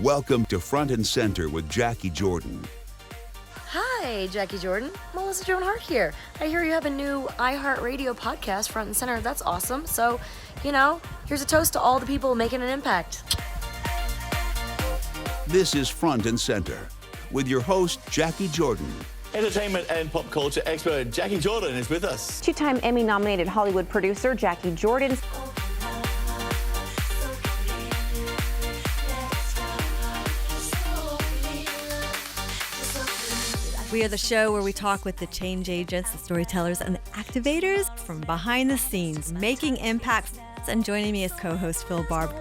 Welcome to Front and Center with Jacquie Jordan. Hi, Jacquie Jordan. Melissa Joan Hart here. I hear you have a new iHeartRadio podcast, Front and Center. That's awesome. So, here's a toast to all the people making an impact. This is Front and Center with your host, Jacquie Jordan. Entertainment and pop culture expert Jacquie Jordan is with us. Two-time Emmy-nominated Hollywood producer Jacquie Jordan. We are the show where we talk with the change agents, the storytellers, and the activators from behind the scenes, making impacts. And joining me is co-host Phil Barbb.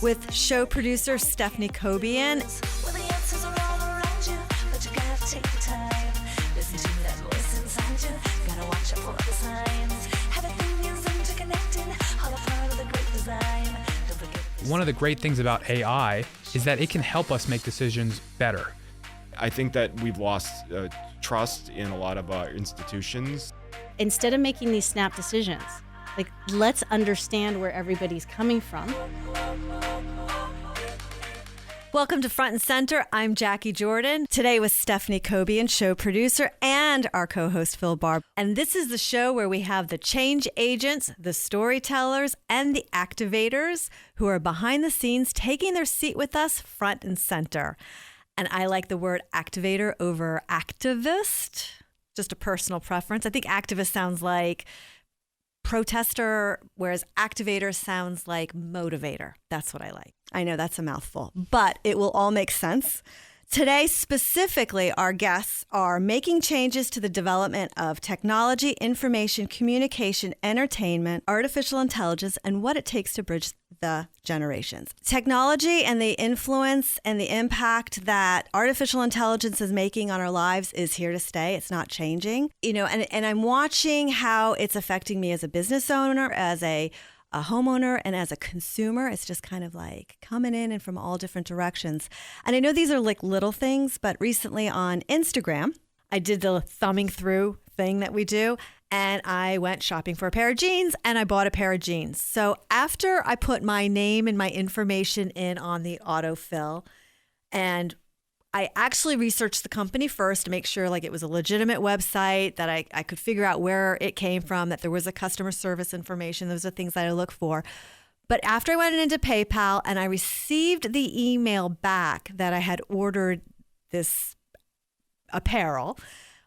With show producer Stephanie Cobian. One of the great things about AI is that it can help us make decisions better. I think that we've lost trust in a lot of our institutions. Instead of making these snap decisions, let's understand where everybody's coming from. Welcome to Front and Center. I'm Jacquie Jordan. Today with Stephanie Cobian, show producer, and our co-host Phil Barbb. And this is the show where we have the change agents, the storytellers, and the activators who are behind the scenes taking their seat with us front and center. And I like the word activator over activist, just a personal preference. I think activist sounds like protester, whereas activator sounds like motivator. That's what I like. I know that's a mouthful, but it will all make sense. Today, specifically, our guests are making changes to the development of technology, information, communication, entertainment, artificial intelligence, and what it takes to bridge the generations. Technology and the influence and the impact that artificial intelligence is making on our lives is here to stay. It's not changing. And I'm watching how it's affecting me as a business owner, as a homeowner, and as a consumer. It's just kind of like coming in and from all different directions. And I know these are like little things, but recently on Instagram, I did the thumbing through thing that we do, and I went shopping for a pair of jeans, and I bought a pair of jeans. So after I put my name and my information in on the autofill, and I actually researched the company first to make sure it was a legitimate website, that I could figure out where it came from, that there was a customer service information. Those are things that I look for. But after I went into PayPal and I received the email back that I had ordered this apparel,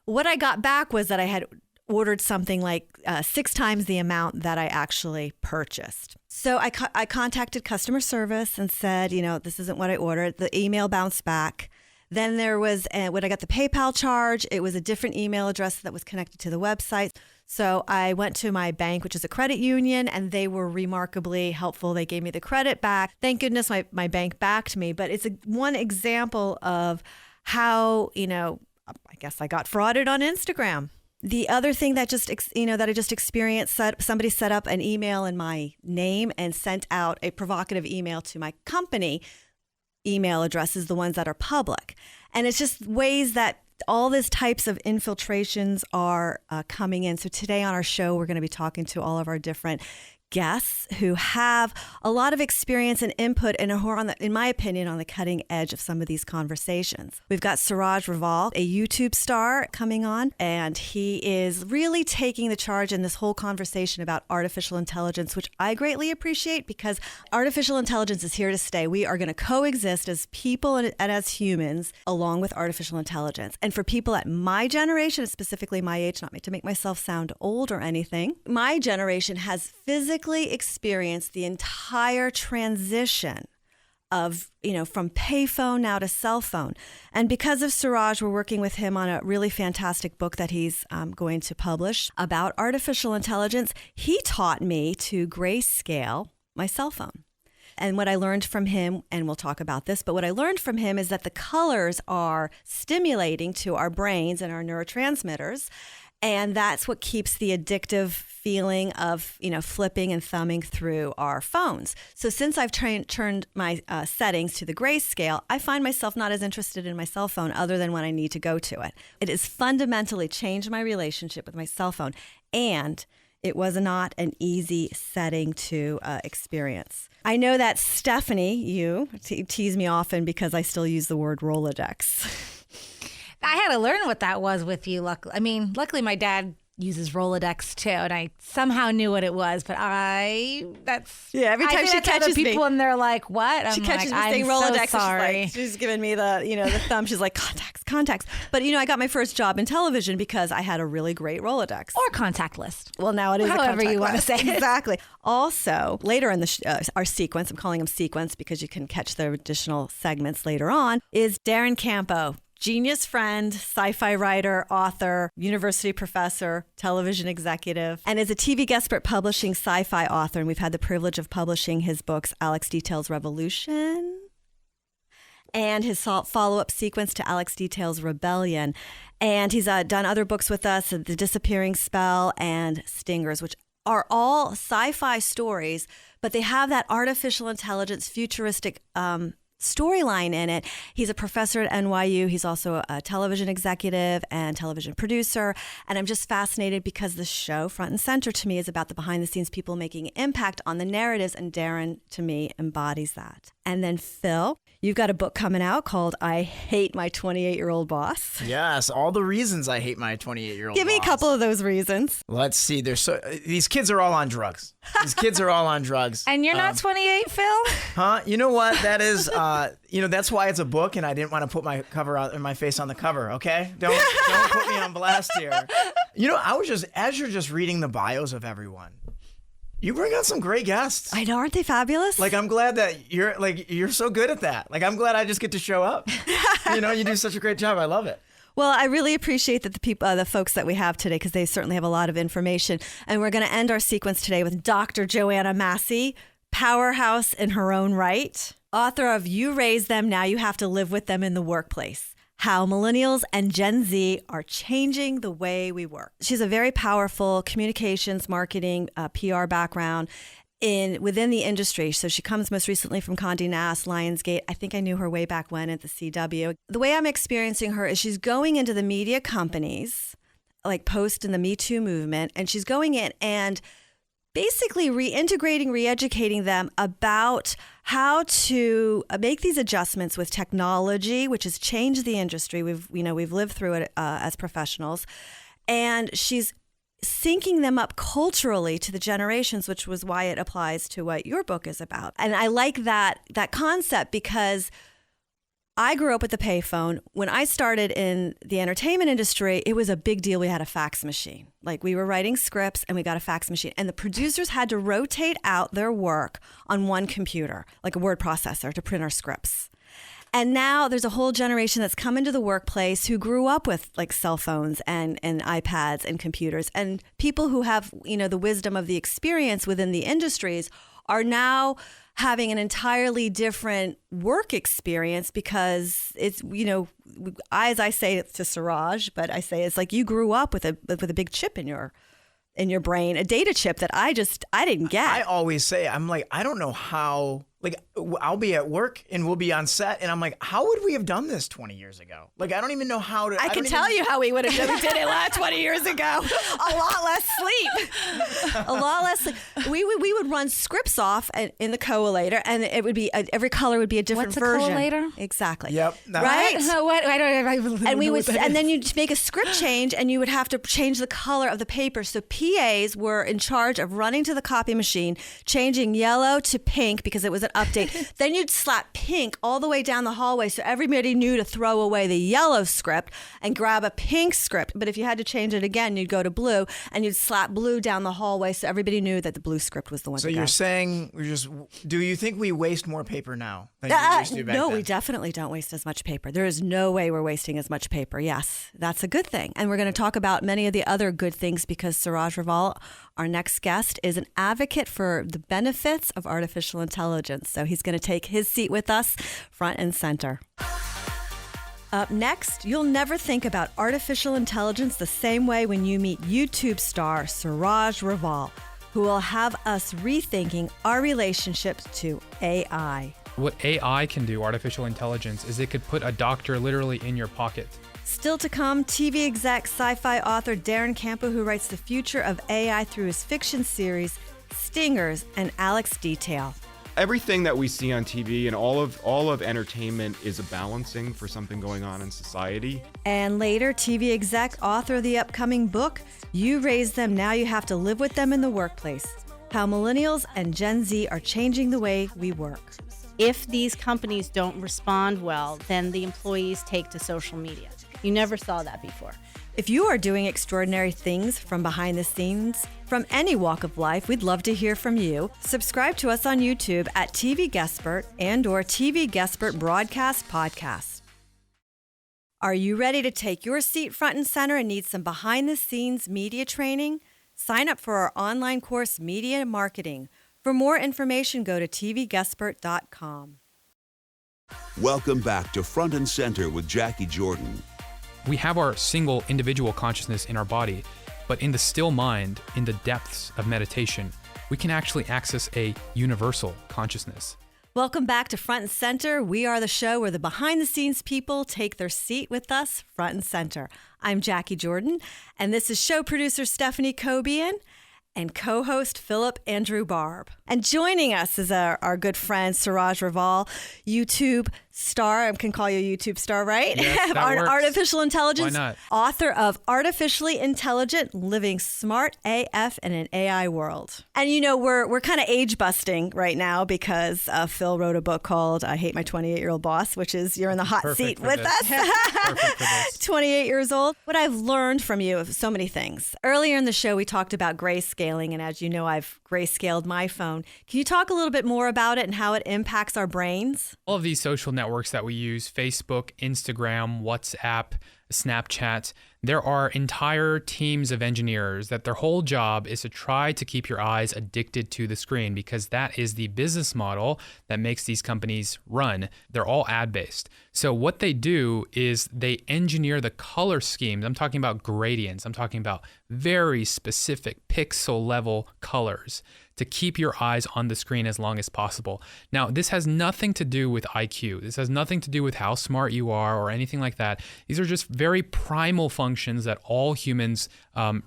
what I got back was that I had ordered something like 6 times the amount that I actually purchased. So I contacted customer service and said, this isn't what I ordered. The email bounced back. Then there was, when I got the PayPal charge, it was a different email address that was connected to the website. So I went to my bank, which is a credit union, and they were remarkably helpful. They gave me the credit back. Thank goodness my bank backed me. But it's one example of how, I guess I got frauded on Instagram. The other thing that that I just experienced, somebody set up an email in my name and sent out a provocative email to my company email addresses, the ones that are public. And it's just ways that all these types of infiltrations are coming in. So today on our show, we're going to be talking to all of our different guests who have a lot of experience and input and who are, in my opinion, on the cutting edge of some of these conversations. We've got Siraj Raval, a YouTube star, coming on, and he is really taking the charge in this whole conversation about artificial intelligence, which I greatly appreciate because artificial intelligence is here to stay. We are going to coexist as people and as humans along with artificial intelligence. And for people at my generation, specifically my age, not to make myself sound old or anything, my generation has physically experienced the entire transition of, from payphone now to cell phone. And because of Siraj, we're working with him on a really fantastic book that he's going to publish about artificial intelligence. He taught me to grayscale my cell phone. And what I learned from him, and we'll talk about this, but what I learned from him is that the colors are stimulating to our brains and our neurotransmitters. And that's what keeps the addictive feeling of, flipping and thumbing through our phones. So since I've turned my settings to the grayscale, I find myself not as interested in my cell phone other than when I need to go to it. It has fundamentally changed my relationship with my cell phone. And It was not an easy setting to experience. I know that Stephanie, you tease me often because I still use the word Rolodex. I had to learn what that was with you. Luckily my dad uses Rolodex too, and I somehow knew what it was, but every time she catches me, people and they're like, "What?" She catches me saying Rolodex. So sorry. She's giving me the thumb. She's like, contacts. But I got my first job in television because I had a really great Rolodex or contact list. Well, now it is however you want to say it. Exactly. Also, later in our sequence, I'm calling them sequence because you can catch the additional segments later on, is Darren Campo. Genius friend, sci-fi writer, author, university professor, television executive, and is a TVGuestpert publishing sci-fi author. And we've had the privilege of publishing his books, Alex Details Revolution, and his follow-up sequence to Alex Details Rebellion. And he's done other books with us, The Disappearing Spell and Stingers, which are all sci-fi stories, but they have that artificial intelligence, futuristic storyline in it. He's a professor at NYU. He's also a television executive and television producer. And I'm just fascinated because the show, Front and Center, to me is about the behind-the-scenes people making impact on the narratives. And Darren, to me, embodies that. And then Phil, you've got a book coming out called I Hate My 28-Year-Old Boss. Yes, all the reasons I hate my 28-year-old boss. Give me a couple of those reasons. Let's see. These kids are all on drugs. And you're not 28, Phil? Huh? You know what? That is, that's why it's a book, and I didn't want to put my face on the cover, okay? Don't put me on blast here. I was as you're just reading the bios of everyone, you bring on some great guests. I know, aren't they fabulous? I'm glad that you're so good at that. I'm glad I just get to show up. You do such a great job. I love it. Well, I really appreciate that the folks that we have today, because they certainly have a lot of information. And we're going to end our sequence today with Dr. Joanna Massey, powerhouse in her own right, author of You Raise Them, Now You Have to Live with Them in the Workplace. How Millennials and Gen Z are changing the way we work. She's a very powerful communications, marketing, PR background within the industry. So she comes most recently from Condé Nast, Lionsgate. I think I knew her way back when at the CW. The way I'm experiencing her is she's going into the media companies, like post in the Me Too movement, and she's going in and basically reintegrating, re-educating them about how to make these adjustments with technology, which has changed the industry. We've lived through it as professionals, and she's syncing them up culturally to the generations, which was why it applies to what your book is about. And I like that concept because I grew up with the payphone. When I started in the entertainment industry, it was a big deal. We had a fax machine. We were writing scripts and we got a fax machine. And the producers had to rotate out their work on one computer, like a word processor, to print our scripts. And now there's a whole generation that's come into the workplace who grew up with cell phones and iPads and computers. And people who have, the wisdom of the experience within the industries are now having an entirely different work experience because it's, as I say it to Siraj, but I say it's like you grew up with a big chip in your brain, a data chip that I didn't get. I always say, I don't know how. I'll be at work and we'll be on set and I'm like, how would we have done this 20 years ago? I don't even know how to. I can tell you how we would have done it 20 years ago. A lot less sleep. A lot less sleep. We would run scripts off in the collator and it would be, every color would be a different version. What's a collator? Exactly. Yep. Right? What? I don't and then you'd make a script change and you would have to change the color of the paper. So PAs were in charge of running to the copy machine, changing yellow to pink because it was an update. Then you'd slap pink all the way down the hallway so everybody knew to throw away the yellow script and grab a pink script. But if you had to change it again, you'd go to blue and you'd slap blue down the hallway so everybody knew that the blue script was the one to go. So you're saying, do you think we waste more paper now than you used to back No, then? we definitely don't waste as much paper. There is no way we're wasting as much paper. Yes, that's a good thing. And we're going to talk about many of the other good things because Siraj Raval, our next guest, is an advocate for the benefits of artificial intelligence. So he's going to take his seat with us, front and center. Up next, you'll never think about artificial intelligence the same way when you meet YouTube star Siraj Raval, who will have us rethinking our relationships to AI. what AI can do, artificial intelligence, is it could put a doctor literally in your pocket. Still to come, TV exec, sci-fi author Darren Campo, who writes the future of AI through his fiction series, Stingers and Alex Detail. Everything that we see on TV and all of entertainment is a balancing for something going on in society. And later, TV exec, author of the upcoming book, You Raised Them, Now You Have to Live With Them in the Workplace. How Millennials and Gen Z are changing the way we work. If these companies don't respond well, then the employees take to social media. You never saw that before. If you are doing extraordinary things from behind the scenes, from any walk of life, we'd love to hear from you. Subscribe to us on YouTube at TVGuestpert and/or TVGuestpert Broadcast Podcast. Are you ready to take your seat front and center and need some behind-the-scenes media training? Sign up for our online course, Media Marketing. For more information, go to TVGuestpert.com. Welcome back to Front and Center with Jacquie Jordan. We have our single individual consciousness in our body, but in the still mind, in the depths of meditation, we can actually access a universal consciousness. Welcome back to Front and Center. We are the show where the behind-the-scenes people take their seat with us front and center. I'm Jacquie Jordan, and this is show producer Stephanie Cobian and co-host Phillip Andrew Barbb. And joining us is our good friend Siraj Raval, YouTube star. I can call you a YouTube star, right? Yes, that works. Artificial intelligence. Why not? Author of Artificially Intelligent, Living Smart AF in an AI World. And you know, we're kind of age busting right now because Phil wrote a book called I Hate My 28-Year-Old Boss, which is you're in the hot seat with us. Perfect for this. 28 years old. What I've learned from you of so many things. Earlier in the show, we talked about grayscaling, and as you know, I've grayscaled my phone. Can you talk a little bit more about it and how it impacts our brains? All of these social networks that we use, Facebook, Instagram, WhatsApp, Snapchat, there are entire teams of engineers that their whole job is to try to keep your eyes addicted to the screen because that is the business model that makes these companies run. They're all ad-based. So what they do is they engineer the color schemes. I'm talking about gradients. I'm talking about very specific pixel level colors to keep your eyes on the screen as long as possible. Now, this has nothing to do with IQ. This has nothing to do with how smart you are or anything like that. These are just very primal functions that all humans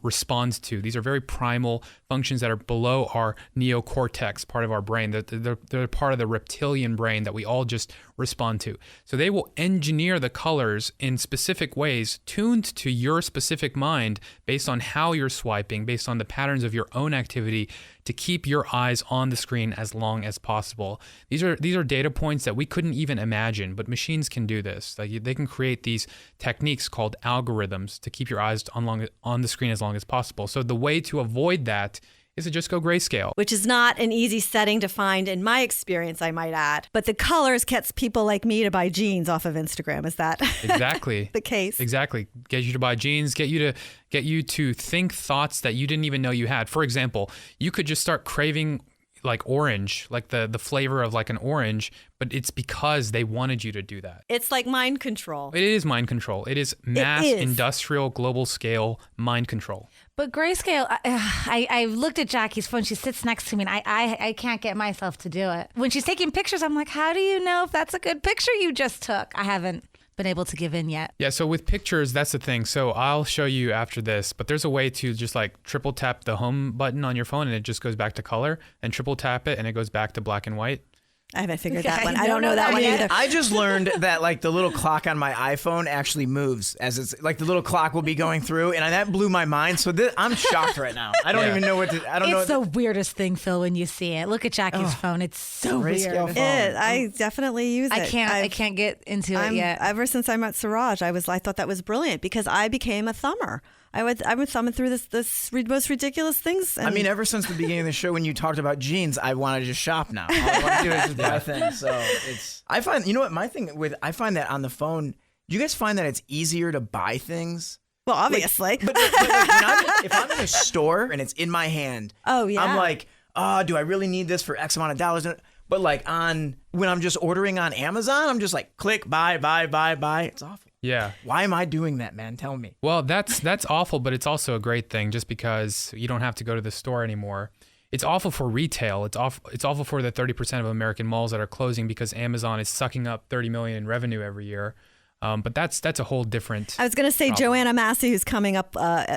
respond to. These are very primal functions that are below our neocortex, part of our brain. They're part of the reptilian brain that we all just respond to. So they will engineer the colors in specific ways tuned to your specific mind based on how you're swiping, based on the patterns of your own activity to keep your eyes on the screen as long as possible. These are data points that we couldn't even imagine, but machines can do this. Like they can create these techniques called algorithms to keep your eyes on the screen as long as possible. So the way to avoid that is to just go grayscale. Which is not an easy setting to find in my experience, I might add. But the colors gets people like me to buy jeans off of Instagram. Is that exactly the case? Exactly. Get you to buy jeans, get you to think thoughts that you didn't even know you had. For example, you could just start craving like orange, like the flavor of like an orange, but it's because they wanted you to do that. It's like mind control. It is mind control. It is mass industrial global scale mind control. But grayscale, I looked at Jackie's phone. She sits next to me, and I can't get myself to do it. When she's taking pictures, I'm like, how do you know if that's a good picture you just took? I haven't been able to give in yet. Yeah, so with pictures, that's the thing. So I'll show you after this, but there's a way to just like triple tap the home button on your phone and it just goes back to color, and triple tap it and it goes back to black and white. I haven't figured that one. I don't know that one either. I just learned that like the little clock on my iPhone actually moves as it's like the little clock will be going through, and that blew my mind. So I'm shocked right now. I don't even know what to. I don't know. It's the weirdest thing, Phil, when you see it. Look at Jackie's phone. It's so weird. I definitly use it. I can't get into it yet. Ever since I met Siraj, I thought that was brilliant because I became a thumber. I would thumbing through this most ridiculous things. I mean, ever since the beginning of the show when you talked about jeans, I want to just shop now. All I want to do is just buy things. So I find, you know what, I find that on the phone, do you guys find that it's easier to buy things? Well, obviously. But like if I'm in a store and it's in my hand, oh yeah, I'm like, do I really need this for X amount of dollars? But like when I'm just ordering on Amazon, I'm just like, click, buy. It's awful. Yeah. Why am I doing that, man? Tell me. Well, that's awful, but it's also a great thing just because you don't have to go to the store anymore. it's awful for retail. It's awful for the 30% of American malls that are closing because Amazon is sucking up $30 million in revenue every year. But that's a whole different. I was going to say problem. Joanna Massey, who's coming up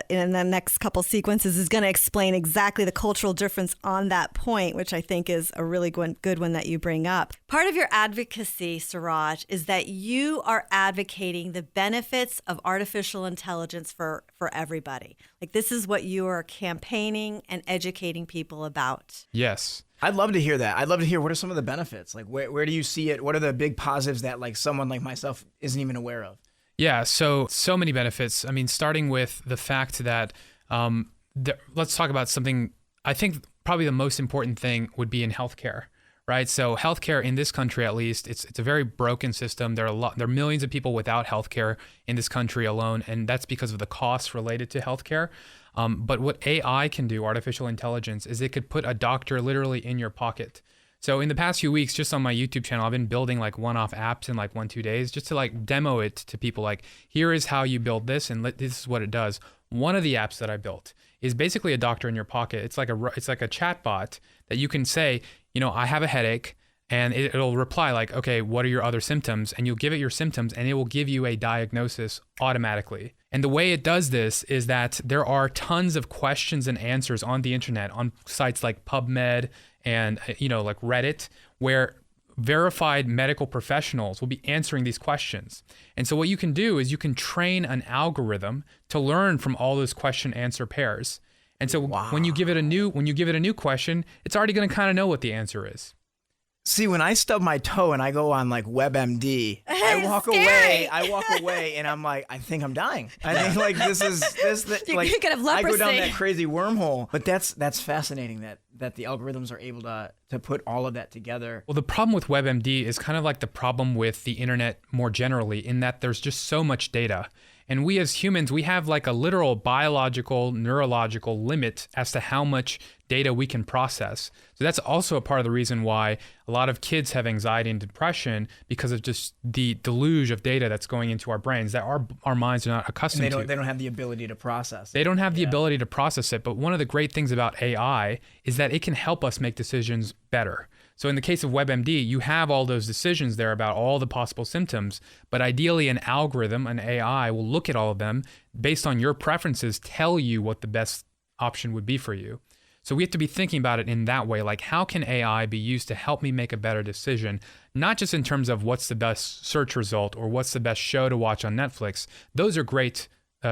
in the next couple sequences, is going to explain exactly the cultural difference on that point, which I think is a really good one that you bring up. Part of your advocacy, Siraj, is that you are advocating the benefits of artificial intelligence for everybody. Like, this is what you are campaigning and educating people about. Yes. I'd love to hear that. I'd love to hear what are some of the benefits? Like, where do you see it? What are the big positives that like someone like myself isn't even aware of? Yeah, so many benefits. I mean, starting with the fact that let's talk about something. I think probably the most important thing would be in healthcare, right? So healthcare in this country, at least, it's a very broken system. There are millions of people without healthcare in this country alone, and that's because of the costs related to healthcare. But what AI can do, artificial intelligence, is it could put a doctor literally in your pocket. So in the past few weeks, just on my YouTube channel, I've been building like one-off apps in like 1-2 days just to like demo it to people. Like, here is how you build this, and this is what it does. One of the apps that I built is basically a doctor in your pocket. It's like a chat bot that you can say, I have a headache, and it'll reply like, okay, what are your other symptoms? And you'll give it your symptoms, and it will give you a diagnosis automatically. And the way it does this is that there are tons of questions and answers on the internet, on sites like PubMed and, like Reddit, where verified medical professionals will be answering these questions. And so what you can do is you can train an algorithm to learn from all those question-answer pairs. And so when you give it a new question, it's already going to kind of know what the answer is. See, when I stub my toe and I go on like WebMD, I walk away and I'm like, I think I'm dying. I think like this like you could have leprosy. I go down that crazy wormhole. But that's fascinating that the algorithms are able to put all of that together. Well, the problem with WebMD is kind of like the problem with the internet more generally, in that there's just so much data. And we as humans, we have like a literal biological, neurological limit as to how much data we can process. So that's also a part of the reason why a lot of kids have anxiety and depression, because of just the deluge of data that's going into our brains that our minds are not accustomed to. They don't have the ability to process it. They don't have the ability to process it. But one of the great things about AI is that it can help us make decisions better. So in the case of WebMD, you have all those decisions there about all the possible symptoms, but ideally an algorithm, an AI, will look at all of them based on your preferences, tell you what the best option would be for you. So we have to be thinking about it in that way, like how can AI be used to help me make a better decision, not just in terms of what's the best search result or what's the best show to watch on Netflix. Those are great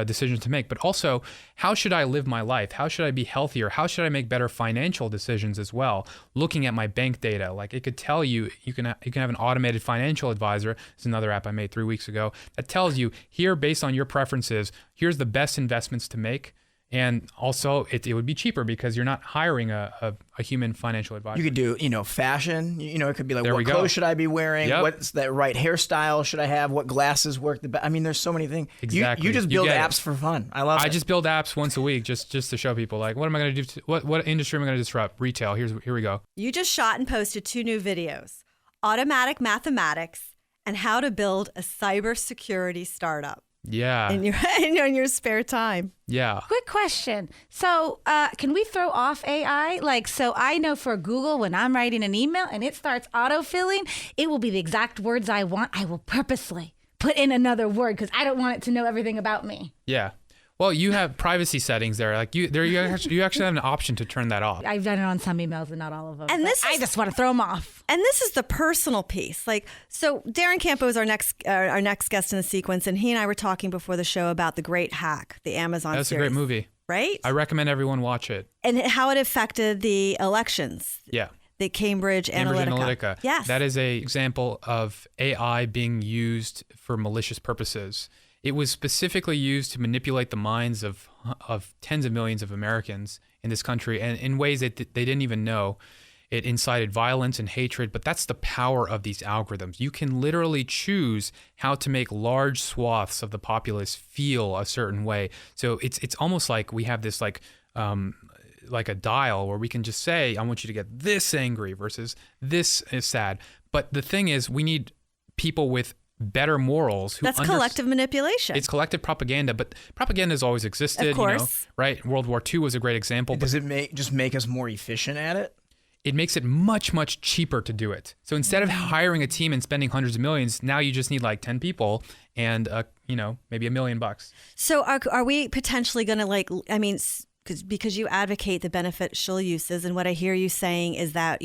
decisions to make, but also how should I live my life? How should I be healthier? How should I make better financial decisions as well? Looking at my bank data, like it could tell you, you can have an automated financial advisor. It's another app I made 3 weeks ago that tells you here, based on your preferences, here's the best investments to make. And also, it would be cheaper because you're not hiring a human financial advisor. You could do, fashion. It could be like, There what we go. clothes should I be wearing? Yep. What's that right hairstyle should I have? What glasses work the best? I mean, there's so many things. Exactly. You just You build get it. apps for fun. I love it. I just build apps once a week just to show people, like, what am I going to do? What industry am I going to disrupt? Retail. Here we go. You just shot and posted 2 new videos, Automatic Mathematics and How to Build a Cybersecurity Startup. Yeah. In your spare time. Yeah. Quick question. So can we throw off AI? Like, so I know for Google, when I'm writing an email and it starts autofilling, it will be the exact words I want. I will purposely put in another word because I don't want it to know everything about me. Yeah. Well, you have privacy settings there. Like you actually have an option to turn that off. I've done it on some emails and not all of them. And I just want to throw them off. And this is the personal piece. Like, so Darren Campo is our next guest in the sequence, and he and I were talking before the show about The Great Hack, the Amazon That's series. a great movie. Right? I recommend everyone watch it. And how it affected the elections. Yeah. The Cambridge Analytica. Yes. That is an example of AI being used for malicious purposes. It was specifically used to manipulate the minds of tens of millions of Americans in this country, and in ways that they didn't even know. It incited violence and hatred, but that's the power of these algorithms. You can literally choose how to make large swaths of the populace feel a certain way. So it's almost like we have this like a dial where we can just say, I want you to get this angry versus this is sad. But the thing is, we need people with better morals. That's collective manipulation. It's collective propaganda, but propaganda has always existed. Of course. You know, right? World War II was a great example. Does it make us more efficient at it? It makes it much, much cheaper to do it. So instead of hiring a team and spending hundreds of millions, now you just need like 10 people and, maybe $1 million. So are we potentially going to because you advocate the beneficial uses, and what I hear you saying is that,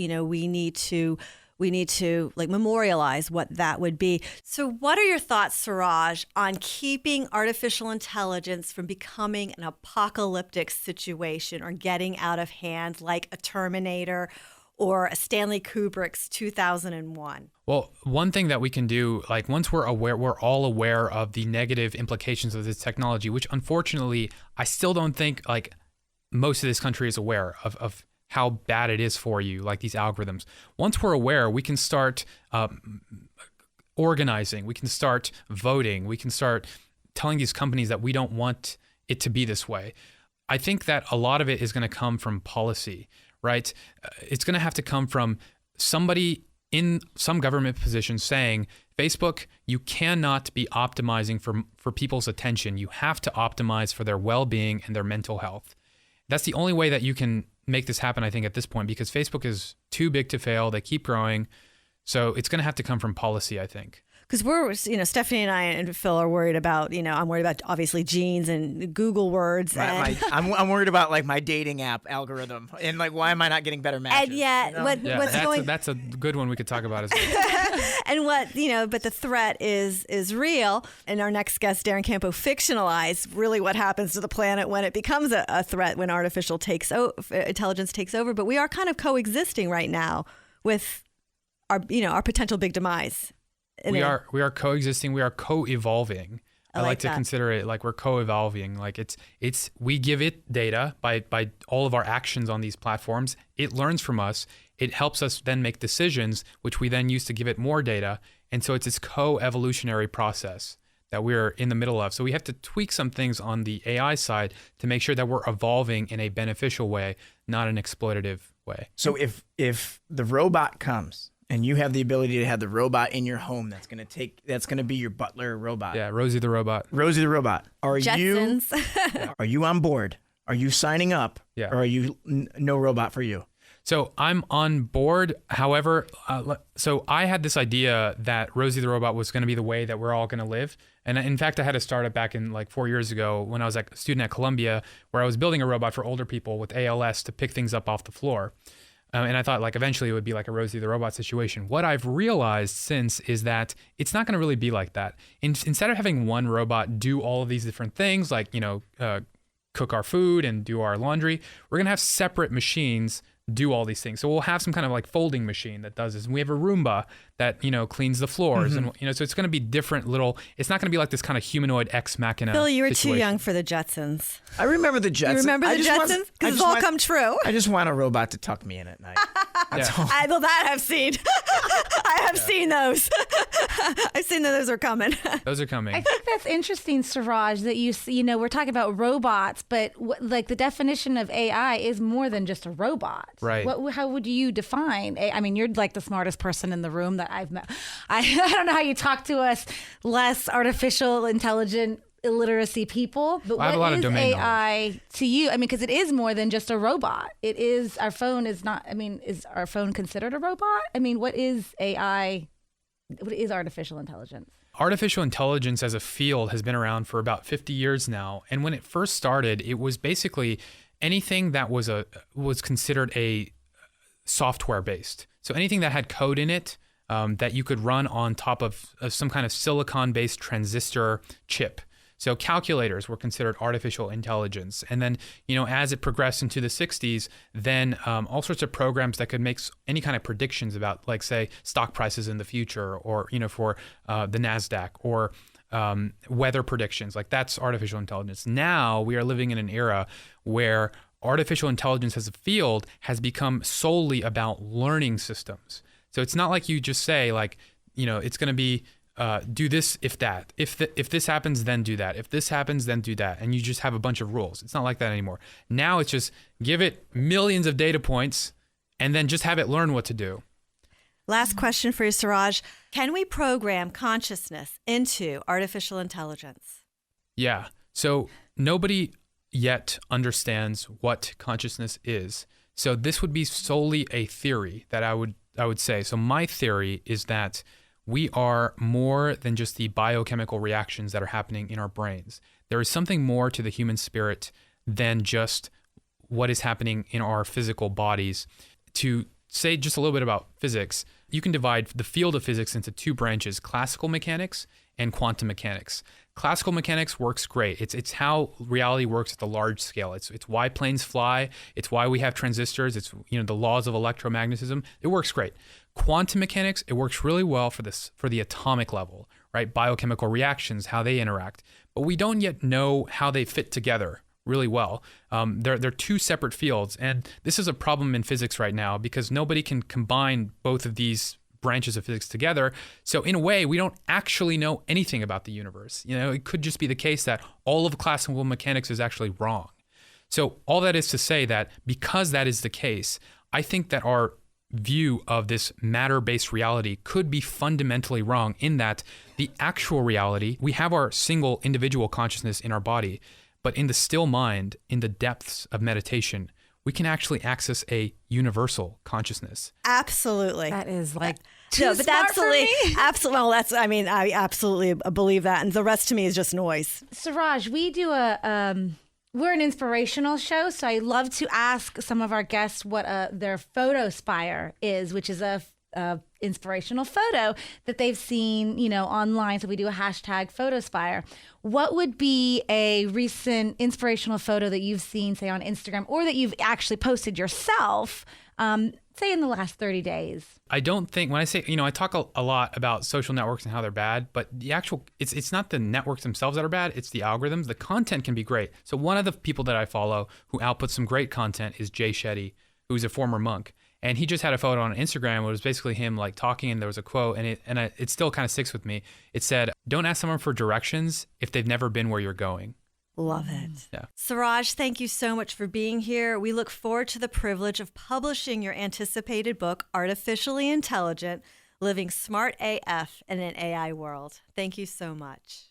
we need to like memorialize what that would be. So what are your thoughts, Siraj, on keeping artificial intelligence from becoming an apocalyptic situation or getting out of hand like a Terminator or a Stanley Kubrick's 2001? Well, one thing that we can do, like once we're all aware of the negative implications of this technology, which unfortunately I still don't think like most of this country is aware of how bad it is for you, like these algorithms. Once we're aware, we can start organizing, we can start voting, we can start telling these companies that we don't want it to be this way. I think that a lot of it is going to come from policy, right? It's going to have to come from somebody in some government position saying, Facebook, you cannot be optimizing for people's attention. You have to optimize for their well-being and their mental health. That's the only way that you can make this happen, I think, at this point, because Facebook is too big to fail. They keep growing. So it's going to have to come from policy, I think. Because we're, Stephanie and I and Phil are worried about, I'm worried about obviously genes and Google words. Right, I'm worried about like my dating app algorithm and like why am I not getting better matches? And yet, that's a good one we could talk about as well. And but the threat is real. And our next guest, Darren Campo, fictionalized really what happens to the planet when it becomes a threat, when artificial intelligence takes over. But we are kind of coexisting right now with our potential big demise. We are coexisting. We are co-evolving. I like to consider it like we're co-evolving. Like we give it data by all of our actions on these platforms. It learns from us. It helps us then make decisions, which we then use to give it more data. And so it's this co-evolutionary process that we're in the middle of. So we have to tweak some things on the AI side to make sure that we're evolving in a beneficial way, not an exploitative way. So if the robot comes, and you have the ability to have the robot in your home that's going to be your butler robot. Yeah, Rosie the robot. Rosie the robot. Jetsons. Are you on board? Are you signing up? Yeah. Or are you no robot for you? So I'm on board. However, so I had this idea that Rosie the robot was going to be the way that we're all going to live. And in fact, I had a startup back in like 4 years ago when I was a student at Columbia, where I was building a robot for older people with ALS to pick things up off the floor. And I thought like eventually it would be like a Rosie the robot situation. What I've realized since is that it's not going to really be like that. Instead of having one robot do all of these different things, like, cook our food and do our laundry, we're going to have separate machines do all these things. So we'll have some kind of like folding machine that does this. And we have a Roomba that, cleans the floors. Mm-hmm. And, so it's going to be different it's not going to be like this kind of humanoid ex machina. Bill, you were situation. too young for the Jetsons. I remember the Jetsons. You remember the Jetsons? Because it's all come true. I just want a robot to tuck me in at night. That I've seen. I have seen those. I've seen that those are coming. Those are coming. I think that's interesting, Siraj, that we're talking about robots, but the definition of AI is more than just a robot. Right. How would you define? I mean, you're like the smartest person in the room that I've met. I don't know how you talk to us less artificial intelligent illiteracy people, but what is AI to you? I mean, because it is more than just a robot. It is, our phone is not, is our phone considered a robot? I mean, what is AI? What is artificial intelligence? Artificial intelligence as a field has been around for about 50 years now. And when it first started, it was basically anything that was considered a software based. So anything that had code in it that you could run on top of some kind of silicon based transistor chip. So calculators were considered artificial intelligence. And then, as it progressed into the 60s, then all sorts of programs that could make any kind of predictions about, like, say, stock prices in the future, or, for the NASDAQ, or weather predictions. Like, that's artificial intelligence. Now we are living in an era where artificial intelligence as a field has become solely about learning systems. So it's not like you just say, like, it's going to be do this if that. If this happens, then do that. If this happens, then do that. And you just have a bunch of rules. It's not like that anymore. Now it's just give it millions of data points and then just have it learn what to do. Last question for you, Siraj. Can we program consciousness into artificial intelligence? Yeah. So nobody yet understands what consciousness is. So this would be solely a theory that I would say. So my theory is that we are more than just the biochemical reactions that are happening in our brains. There is something more to the human spirit than just what is happening in our physical bodies. To say just a little bit about physics, you can divide the field of physics into two branches, classical mechanics and quantum mechanics. Classical mechanics works great. It's how reality works at the large scale. It's why planes fly. It's why we have transistors. It's the laws of electromagnetism. It works great. Quantum mechanics, it works really well for the atomic level, right? Biochemical reactions, how they interact. But we don't yet know how they fit together really well. They're two separate fields, and this is a problem in physics right now because nobody can combine both of these branches of physics together. So in a way, we don't actually know anything about the universe. It could just be the case that all of classical mechanics is actually wrong. So all that is to say that because that is the case, I think that our view of this matter-based reality could be fundamentally wrong in that the actual reality, we have our single individual consciousness in our body, but in the still mind, in the depths of meditation, we can actually access a universal consciousness. Absolutely. That is like but absolutely. Well, I absolutely believe that. And the rest to me is just noise. Siraj, we do we're an inspirational show, so I love to ask some of our guests what their photo spire is, which is a inspirational photo that they've seen, online. So we do a hashtag photospire. What would be a recent inspirational photo that you've seen, say, on Instagram, or that you've actually posted yourself, say in the last 30 days? I don't think, when I say, I talk a lot about social networks and how they're bad, but the actual, it's not the networks themselves that are bad, it's the algorithms. The content can be great. So one of the people that I follow who outputs some great content is Jay Shetty, who's a former monk. And he just had a photo on Instagram. It was basically him like talking, and there was a quote, and it still kind of sticks with me. It said, "Don't ask someone for directions if they've never been where you're going." Love it. Yeah. Siraj, thank you so much for being here. We look forward to the privilege of publishing your anticipated book, Artificially Intelligent, Living Smart AF in an AI World. Thank you so much.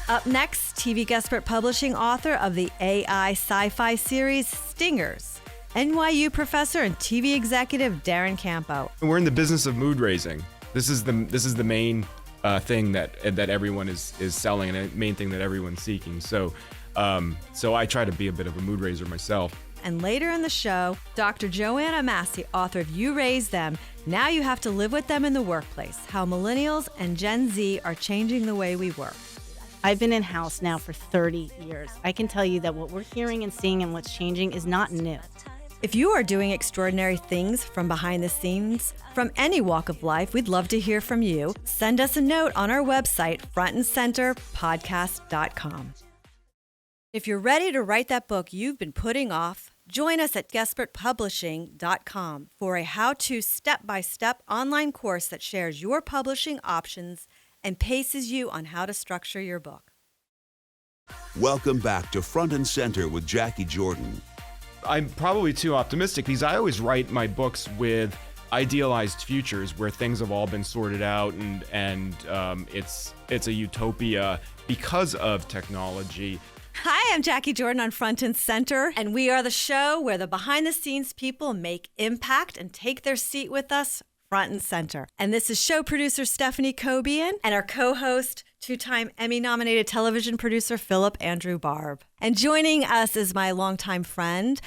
Up next, TVGuestpert publishing author of the AI sci-fi series Stingers, NYU professor and TV executive Darren Campo. We're in the business of mood raising. This is the main thing that everyone is selling, and the main thing that everyone's seeking. So I try to be a bit of a mood raiser myself. And later in the show, Dr. Joanna Massey, author of You Raise Them, Now You Have to Live with Them in the Workplace, How Millennials and Gen Z Are Changing the Way We Work. I've been in-house now for 30 years. I can tell you that what we're hearing and seeing and what's changing is not new. If you are doing extraordinary things from behind the scenes, from any walk of life, we'd love to hear from you. Send us a note on our website, frontandcenterpodcast.com. If you're ready to write that book you've been putting off, join us at guestpertpublishing.com for a how-to step-by-step online course that shares your publishing options and paces you on how to structure your book. Welcome back to Front and Center with Jacquie Jordan. I'm probably too optimistic because I always write my books with idealized futures where things have all been sorted out and it's a utopia because of technology. Hi, I'm Jacquie Jordan on Front and Center, and we are the show where the behind-the-scenes people make impact and take their seat with us front and center. And this is show producer Stephanie Cobian and our co-host, two-time Emmy-nominated television producer Phillip Andrew Barbb. And joining us is my longtime friend,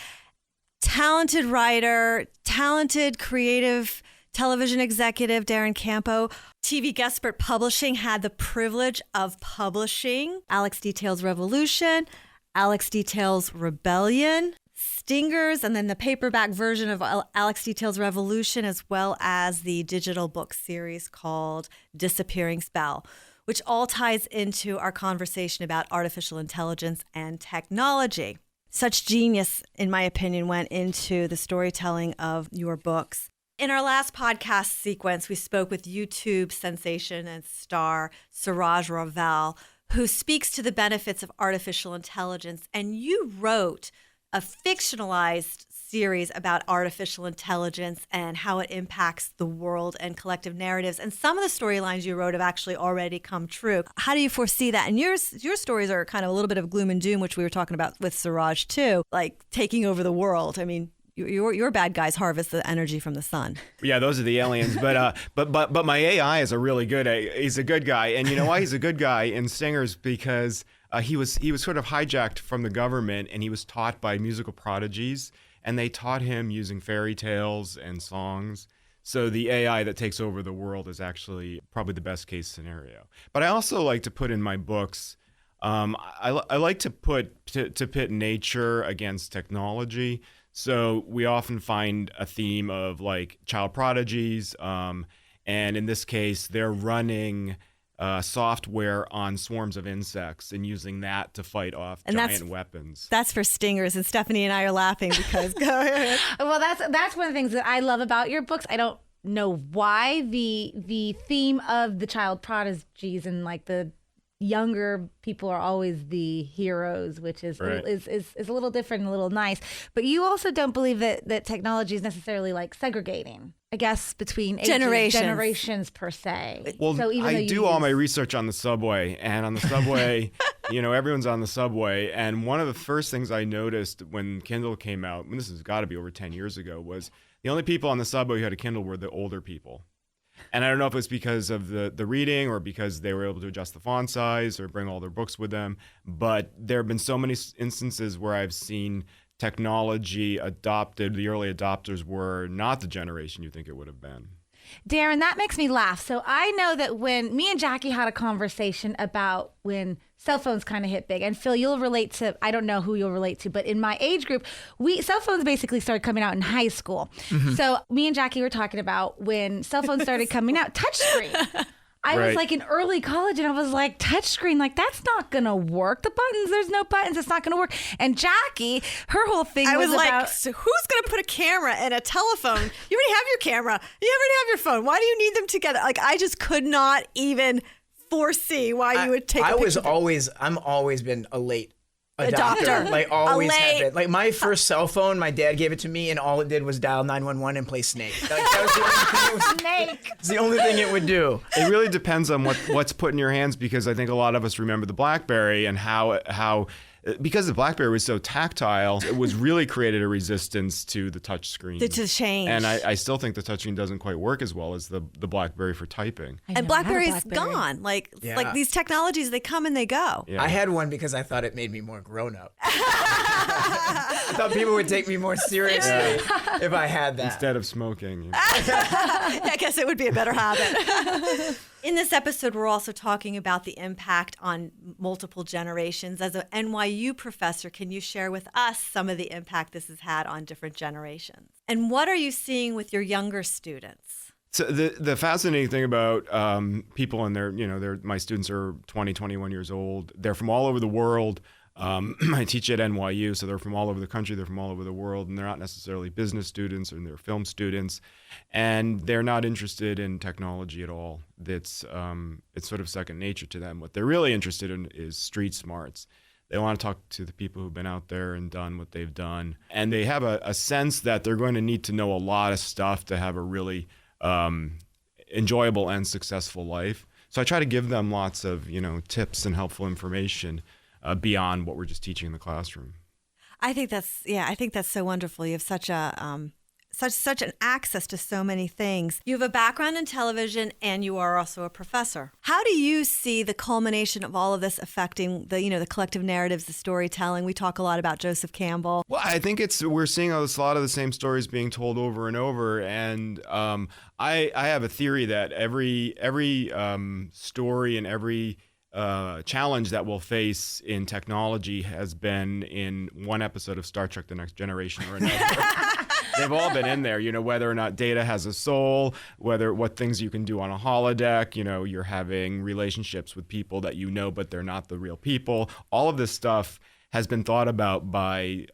talented writer, talented creative television executive Darren Campo. TVGuestpert Publishing had the privilege of publishing Alex Details Revolution, Alex Details Rebellion, Stingers, and then the paperback version of Alex Details Revolution, as well as the digital book series called Disappearing Spell, which all ties into our conversation about artificial intelligence and technology. Such genius, in my opinion, went into the storytelling of your books. In our last podcast sequence, we spoke with YouTube sensation and star Siraj Raval, who speaks to the benefits of artificial intelligence. And you wrote a fictionalized series about artificial intelligence and how it impacts the world and collective narratives. And some of the storylines you wrote have actually already come true. How do you foresee that? And your stories are kind of a little bit of gloom and doom, which we were talking about with Siraj too, like taking over the world. I mean, your bad guys harvest the energy from the sun. Yeah, those are the aliens. But my AI is he's a good guy. And you know why he's a good guy in Singers? Because he was sort of hijacked from the government, and he was taught by musical prodigies, and they taught him using fairy tales and songs. So the AI that takes over the world is actually probably the best case scenario. But I also like to put in my books, I like to pit nature against technology. So we often find a theme of like child prodigies, and in this case, they're running software on swarms of insects and using that to fight off giant weapons. That's for stingers, and Stephanie and I are laughing because go ahead. Well, that's one of the things that I love about your books. I don't know why the theme of the child prodigies and like the younger people are always the heroes, which is right. is a little different and a little nice. But you also don't believe that technology is necessarily like segregating, I guess, between generations per se. Well, so even I do all my research on the subway, and on the subway, everyone's on the subway. And one of the first things I noticed when Kindle came out, and this has got to be over 10 years ago, was the only people on the subway who had a Kindle were the older people. And I don't know if it's because of the reading or because they were able to adjust the font size or bring all their books with them. But there have been so many instances where I've seen technology adopted. The early adopters were not the generation you think it would have been. Darren, that makes me laugh. So I know that when me and Jackie had a conversation about when cell phones kind of hit big, and Phil, you'll relate to, I don't know who you'll relate to, but in my age group, cell phones basically started coming out in high school. Mm-hmm. So me and Jackie were talking about when cell phones started coming out, touchscreen. I was like in early college and I was like, touchscreen, like that's not going to work. The buttons, there's no buttons. It's not going to work. And Jackie, her whole thing was like, about, so who's going to put a camera in a telephone? You already have your camera. You already have your phone. Why do you need them together? Like, I just could not even foresee why you would take I'm always been a late adopter. Like always have been. Like my first cell phone, my dad gave it to me, and all it did was dial 911 and play Snake. Like that was the only thing. Snake. It's the only thing it would do. It really depends on what's put in your hands, because I think a lot of us remember the BlackBerry and how because the BlackBerry was so tactile, it was really created a resistance to the touch screen. To change. And I still think the touchscreen doesn't quite work as well as the BlackBerry for typing. And BlackBerry's gone. Like these technologies, they come and they go. Yeah. I had one because I thought it made me more grown up. I thought people would take me more seriously if I had that. Instead of smoking. I guess it would be a better habit. In this episode, we're also talking about the impact on multiple generations. As an NYU professor, can you share with us some of the impact this has had on different generations? And what are you seeing with your younger students? So the fascinating thing about people and my students are 20, 21 years old. They're from all over the world. I teach at NYU, so they're from all over the country, they're from all over the world, and they're not necessarily business students, or they're film students, and they're not interested in technology at all. It's sort of second nature to them. What they're really interested in is street smarts. They want to talk to the people who've been out there and done what they've done, and they have a sense that they're going to need to know a lot of stuff to have a really enjoyable and successful life. So I try to give them lots of tips and helpful information beyond what we're just teaching in the classroom. I think that's so wonderful. You have such an access to so many things. You have a background in television, and you are also a professor. How do you see the culmination of all of this affecting the collective narratives, the storytelling? We talk a lot about Joseph Campbell. Well, I think we're seeing a lot of the same stories being told over and over, and I have a theory that every story and every challenge that we'll face in technology has been in one episode of Star Trek: The Next Generation or another. They've all been in there, whether or not data has a soul, what things you can do on a holodeck, you're having relationships with people that but they're not the real people. All of this stuff has been thought about by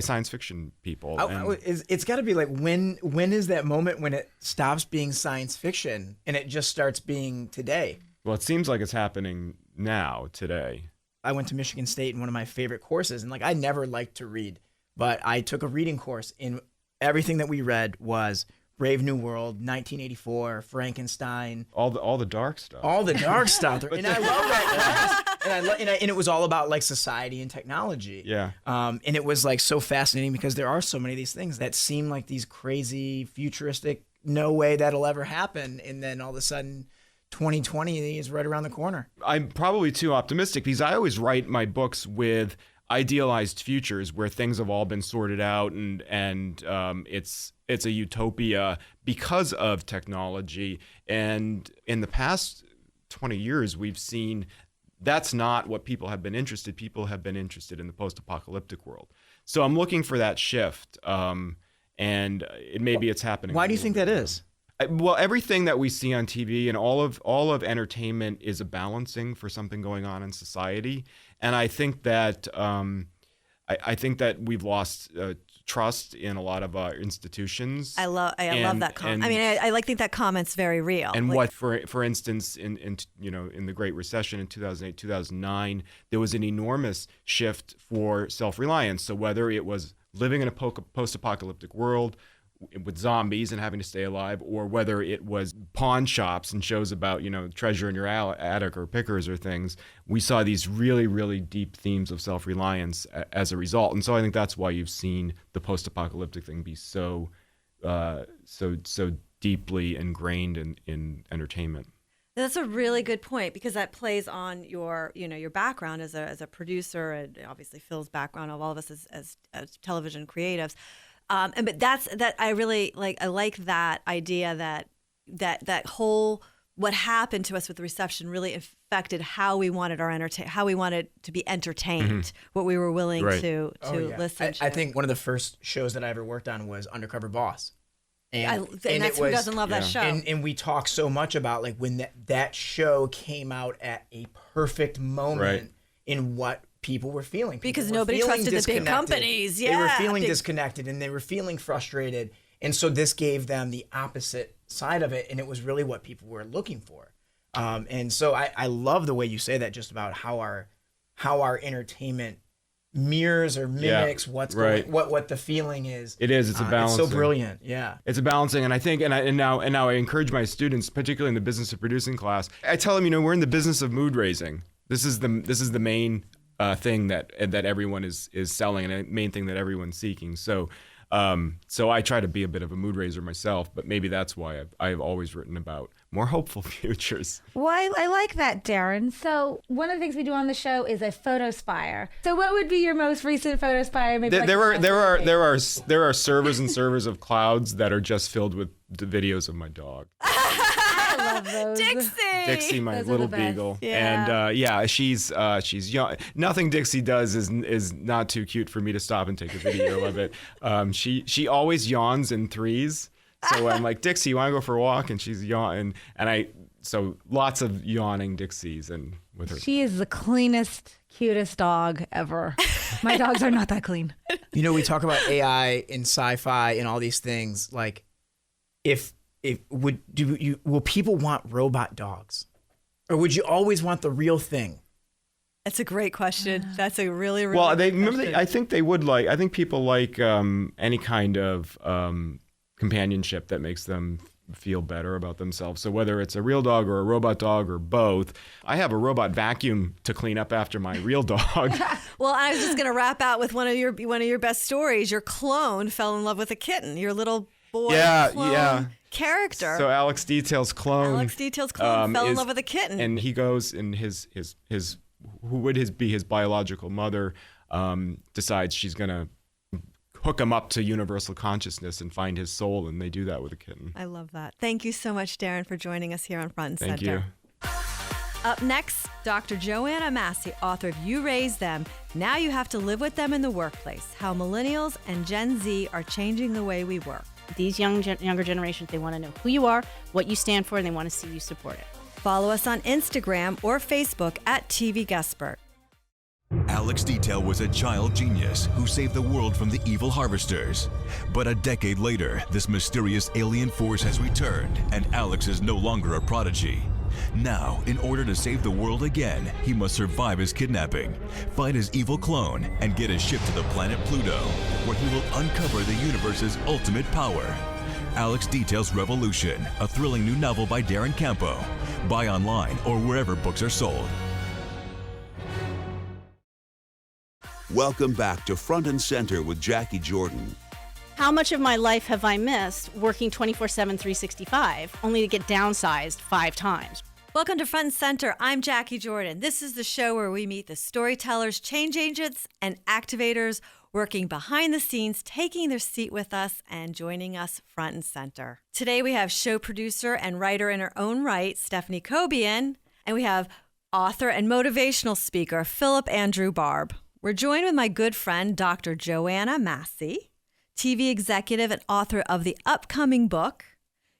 science fiction people. It's got to be like, when is that moment when it stops being science fiction and it just starts being today? Well, it seems like it's happening now, today. I went to Michigan State in one of my favorite courses, and I never liked to read but I took a reading course, and everything that we read was Brave New World, 1984, Frankenstein. All the dark stuff. All the dark stuff. And I love that. And it was all about like society and technology. Yeah. And it was like so fascinating because there are so many of these things that seem like these crazy, futuristic, no way that'll ever happen. And then all of a sudden, 2020 is right around the corner. I'm probably too optimistic because I always write my books with idealized futures where things have all been sorted out and it's a utopia because of technology. And in the past 20 years, we've seen that's not what people have been interested. People have been interested in the post-apocalyptic world. So I'm looking for that shift, and maybe it's happening. Why do you think that is? Well, everything that we see on TV and all of entertainment is a balancing for something going on in society, and I think that I think that we've lost trust in a lot of our institutions. I love that comment. I mean, I think that comment's very real. And like, for instance, in the Great Recession in 2008, 2009, there was an enormous shift for self-reliance. So whether it was living in a post-apocalyptic world with zombies and having to stay alive, or whether it was pawn shops and shows about, treasure in your attic or pickers or things, we saw these really, really deep themes of self-reliance as a result. And so I think that's why you've seen the post-apocalyptic thing be so deeply ingrained in entertainment. That's a really good point, because that plays on your background as a producer, and obviously Phil's background of all of us as television creatives. But that I really like. I like that idea that whole what happened to us with the reception really affected how we wanted how we wanted to be entertained, what we were willing to listen to. I think one of the first shows that I ever worked on was Undercover Boss. And that's who doesn't love that show. And we talk so much about like when that show came out at a perfect moment in what people were feeling. Because nobody trusted the big companies. Yeah, they were feeling disconnected and they were feeling frustrated. And so this gave them the opposite side of it. And it was really what people were looking for. And so I love the way you say that, just about how our entertainment mirrors or mimics what's going, what the feeling is. It is. It's a balancing. It's so brilliant. Yeah. It's a balancing, and I think, and now I encourage my students, particularly in the business of producing class. I tell them, we're in the business of mood raising. This is the main thing that everyone is selling, and the main thing that everyone's seeking. So I try to be a bit of a mood raiser myself, but maybe that's why I've always written about more hopeful futures. Well, I like that, Darren. So one of the things we do on the show is a photospire. So what would be your most recent photospire? Maybe there are servers and servers of clouds that are just filled with the videos of my dog. I love those. Dixie, my those little beagle. Yeah. And she's young. Nothing Dixie does is not too cute for me to stop and take a video of it. She always yawns in threes. So I'm like, Dixie, you want to go for a walk? And she's yawning. So lots of yawning Dixies and with her. She is the cleanest, cutest dog ever. My dogs are not that clean. We talk about AI and sci-fi and all these things. Like, will people want robot dogs, or would you always want the real thing? That's a great question. That's a really, really well. Good question. I think they would like. I think people like any kind of companionship that makes them feel better about themselves. So whether it's a real dog or a robot dog or both, I have a robot vacuum to clean up after my real dog. Well, I was just going to wrap out with one of your best stories. Your clone fell in love with a kitten. Your little boy clone character. So Alex Detail's clone fell in love with a kitten, and he goes, and his who would be his biological mother decides she's going to hook him up to universal consciousness and find his soul, and they do that with a kitten. I love that. Thank you so much, Darren, for joining us here on Front and Center. Thank you. Up next, Dr. Joanna Massey, author of You Raised Them, Now You Have to Live With Them in the Workplace, How Millennials and Gen Z Are Changing the Way We Work. These younger generations, they want to know who you are, what you stand for, and they want to see you support it. Follow us on Instagram or Facebook at TVGuestpert. Alex Detail was a child genius who saved the world from the evil harvesters. But a decade later, this mysterious alien force has returned, and Alex is no longer a prodigy. Now, in order to save the world again, he must survive his kidnapping, fight his evil clone, and get his ship to the planet Pluto, where he will uncover the universe's ultimate power. Alex details Revolution, a thrilling new novel by Darren Campo. Buy online or wherever books are sold. Welcome back to Front and Center with Jacquie Jordan. How much of my life have I missed working 24/7, 365, only to get downsized 5 times? Welcome to Front and Center. I'm Jacquie Jordan. This is the show where we meet the storytellers, change agents, and activators working behind the scenes, taking their seat with us and joining us front and center. Today we have show producer and writer in her own right, Stephanie Cobian, and we have author and motivational speaker, Phillip Andrew Barbb. We're joined with my good friend, Dr. Joanna Massey, TV executive and author of the upcoming book,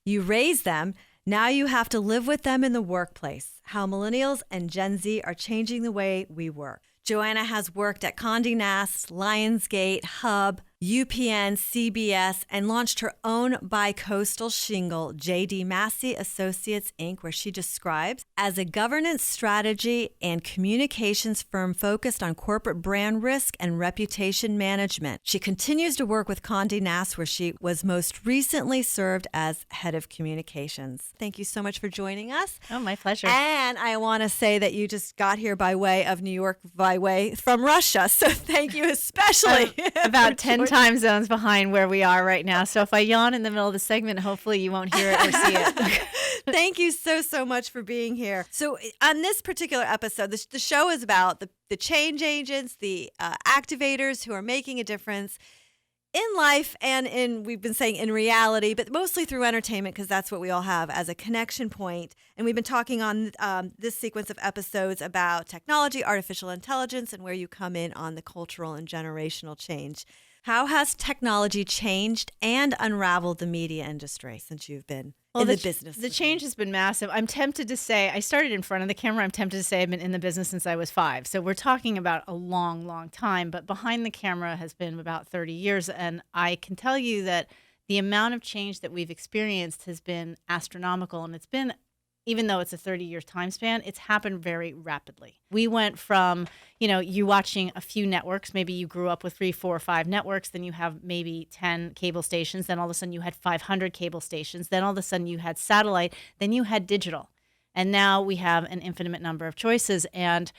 You Raise Them, Now You Have to Live With Them in the Workplace, How Millennials and Gen Z Are Changing the Way We Work. Joanna has worked at Condé Nast, Lionsgate, Hub, UPN, CBS, and launched her own bi-coastal shingle, J.D. Massey Associates, Inc., where she describes as a governance strategy and communications firm focused on corporate brand risk and reputation management. She continues to work with Condé Nast, where she was most recently served as head of communications. Thank you so much for joining us. Oh, my pleasure. And I want to say that you just got here by way of New York, by way from Russia. So thank you especially. About 10 time zones behind where we are right now. So if I yawn in the middle of the segment, hopefully you won't hear it or see it. Thank you so much for being here. So on this particular episode, the show is about the change agents, the activators who are making a difference in life and we've been saying in reality, but mostly through entertainment, because that's what we all have as a connection point. And we've been talking on this sequence of episodes about technology, artificial intelligence, and where you come in on the cultural and generational change. How has technology changed and unraveled the media industry since you've been in the business? The change has been massive. I'm tempted to say, I started in front of the camera. I'm tempted to say I've been in the business since I was 5. So we're talking about a long, long time. But behind the camera has been about 30 years. And I can tell you that the amount of change that we've experienced has been astronomical. And it's been, even though it's a 30-year time span, it's happened very rapidly. We went from, you watching a few networks. Maybe you grew up with 3, 4, or 5 networks. Then you have maybe 10 cable stations. Then all of a sudden you had 500 cable stations. Then all of a sudden you had satellite. Then you had digital. And now we have an infinite number of choices. And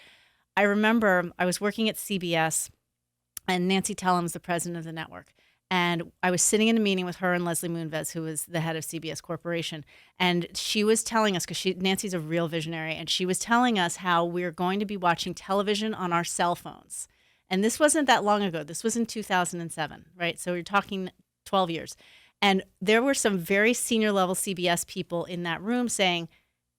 I remember I was working at CBS, and Nancy Tellum's the president of the network. And I was sitting in a meeting with her and Leslie Moonves, who was the head of CBS Corporation. And she was telling us, because Nancy's a real visionary, and she was telling us how we're going to be watching television on our cell phones. And this wasn't that long ago. This was in 2007, right? So we're talking 12 years. And there were some very senior level CBS people in that room saying,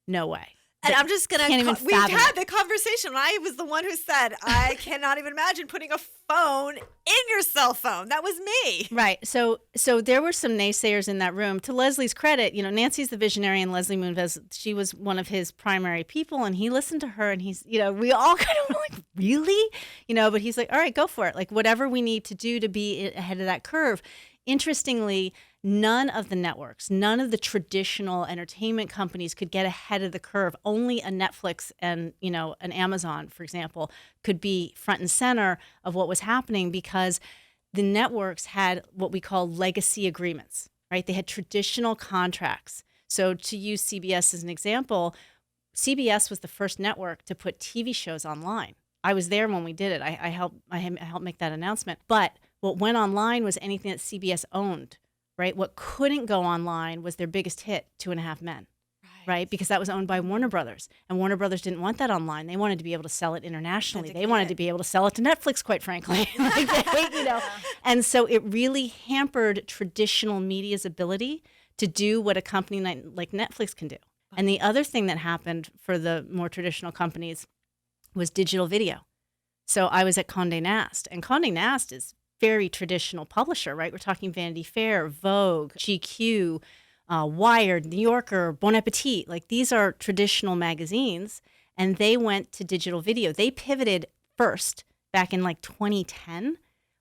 no way. And I'm just going to, we've had the conversation. I was the one who said, I cannot even imagine putting a phone in your cell phone. That was me. Right. So there were some naysayers in that room. To Leslie's credit, Nancy's the visionary, and Leslie Moonves, she was one of his primary people, and he listened to her, and he's, we all kind of were like, really? But he's like, all right, go for it. Like, whatever we need to do to be ahead of that curve. Interestingly, none of the networks, none of the traditional entertainment companies could get ahead of the curve. Only a Netflix and, an Amazon, for example, could be front and center of what was happening, because the networks had what we call legacy agreements, right? They had traditional contracts. So to use CBS as an example, CBS was the first network to put TV shows online. I was there when we did it. I helped make that announcement. But what went online was anything that CBS owned, right? What couldn't go online was their biggest hit, 2.5 Men, right? Because that was owned by Warner Brothers. And Warner Brothers didn't want that online. They wanted to be able to sell it internationally. They wanted to be able to sell it to Netflix, quite frankly. And so it really hampered traditional media's ability to do what a company like Netflix can do. And the other thing that happened for the more traditional companies was digital video. So I was at Condé Nast, and Condé Nast is very traditional publisher, right? We're talking Vanity Fair, Vogue, GQ, Wired, New Yorker, Bon Appetit. Like, these are traditional magazines, and they went to digital video. They pivoted first back in like 2010,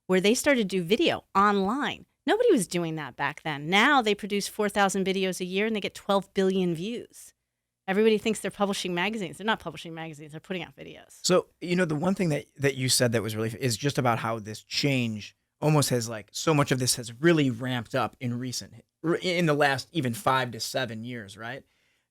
where they started to do video online. Nobody was doing that back then. Now they produce 4,000 videos a year, and they get 12 billion views. Everybody thinks they're publishing magazines. They're not publishing magazines. They're putting out videos. So, the one thing that you said that was really is just about how this change almost has so much of this has really ramped up in the last even 5 to 7 years, right?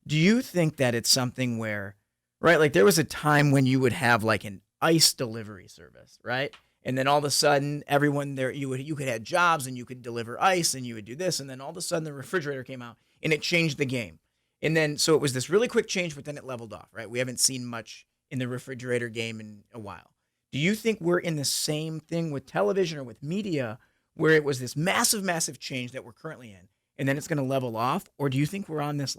Do you think that it's something where, right, like there was a time when you would have an ice delivery service, right? And then all of a sudden, everyone there, you could have jobs and you could deliver ice and you would do this. And then all of a sudden the refrigerator came out and it changed the game. And then, so it was this really quick change, but then it leveled off, right? We haven't seen much in the refrigerator game in a while. Do you think we're in the same thing with television or with media where it was this massive, massive change that we're currently in and then it's going to level off? Or do you think we're on this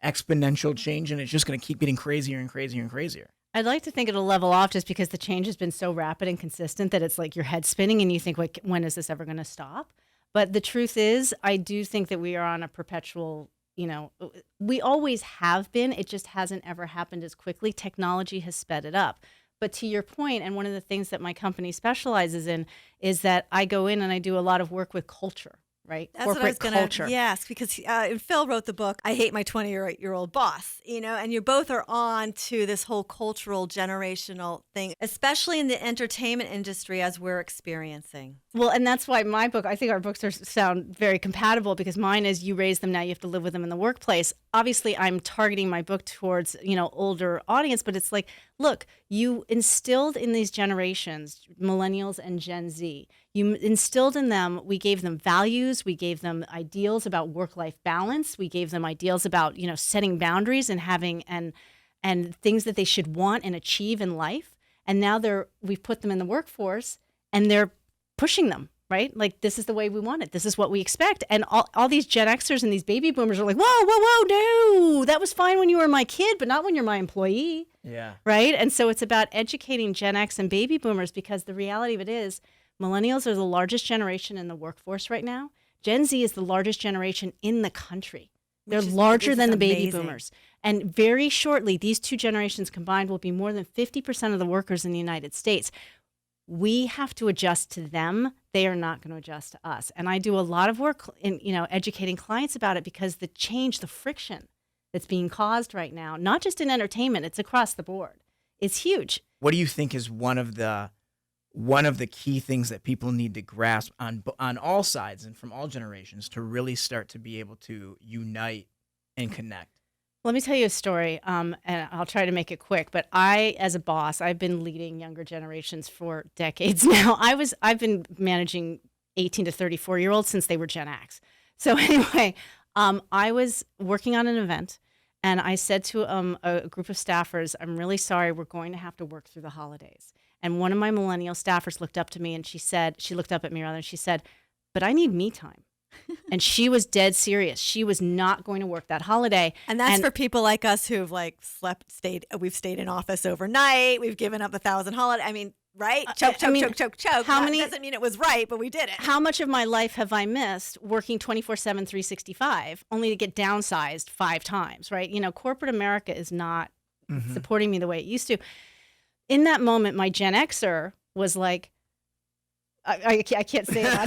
exponential change and it's just going to keep getting crazier and crazier and crazier? I'd like to think it'll level off just because the change has been so rapid and consistent that it's your head spinning and you think, when is this ever going to stop? But the truth is, I do think that we are on a perpetual, we always have been. It just hasn't ever happened as quickly. Technology has sped it up. But to your point, and one of the things that my company specializes in is that I go in and I do a lot of work with culture. Right? That's corporate what I was gonna, culture. Yes, because Phil wrote the book, I Hate My 20-Year-Old Boss, and you both are on to this whole cultural generational thing, especially in the entertainment industry as we're experiencing. Well, and that's why my book, I think our books sound very compatible because mine is you raise them, now you have to live with them in the workplace. Obviously, I'm targeting my book towards, older audience, but it's look, you instilled in these generations, millennials and Gen Z, you instilled in them, we gave them values, we gave them ideals about work-life balance, we gave them ideals about, setting boundaries and having and things that they should want and achieve in life. And now we've put them in the workforce and they're pushing them, right? This is the way we want it. This is what we expect. And all these Gen Xers and these baby boomers are whoa, no, that was fine when you were my kid, but not when you're my employee. Yeah. Right? And so it's about educating Gen X and baby boomers because the reality of it is millennials are the largest generation in the workforce right now. Gen Z is the largest generation in the country. They're larger than the baby boomers. And very shortly, these two generations combined will be more than 50% of the workers in the United States. We have to adjust to them. They are not going to adjust to us. And I do a lot of work in, educating clients about it because the change, the friction that's being caused right now, not just in entertainment, it's across the board. It's huge. What do you think is one of the key things that people need to grasp on all sides and from all generations to really start to be able to unite and connect? Let me tell you a story, and I'll try to make it quick. But I, as a boss, I've been leading younger generations for decades now. I've been managing 18 to 34-year-olds since they were Gen X. So anyway, I was working on an event, and I said to a group of staffers, "I'm really sorry, we're going to have to work through the holidays." And one of my millennial staffers looked up to me, and she looked up at me rather, and she said, "But I need me time." And she was dead serious. She was not going to work that holiday. And that's for people like us who've we've stayed in office overnight. We've given up 1,000 holidays. I mean, right? Choke. How many? Doesn't mean it was right, but we did it. How much of my life have I missed working 24/7, 365, only to get downsized 5 times, right? Corporate America is not supporting me the way it used to. In that moment, my Gen Xer was like, I can't say it.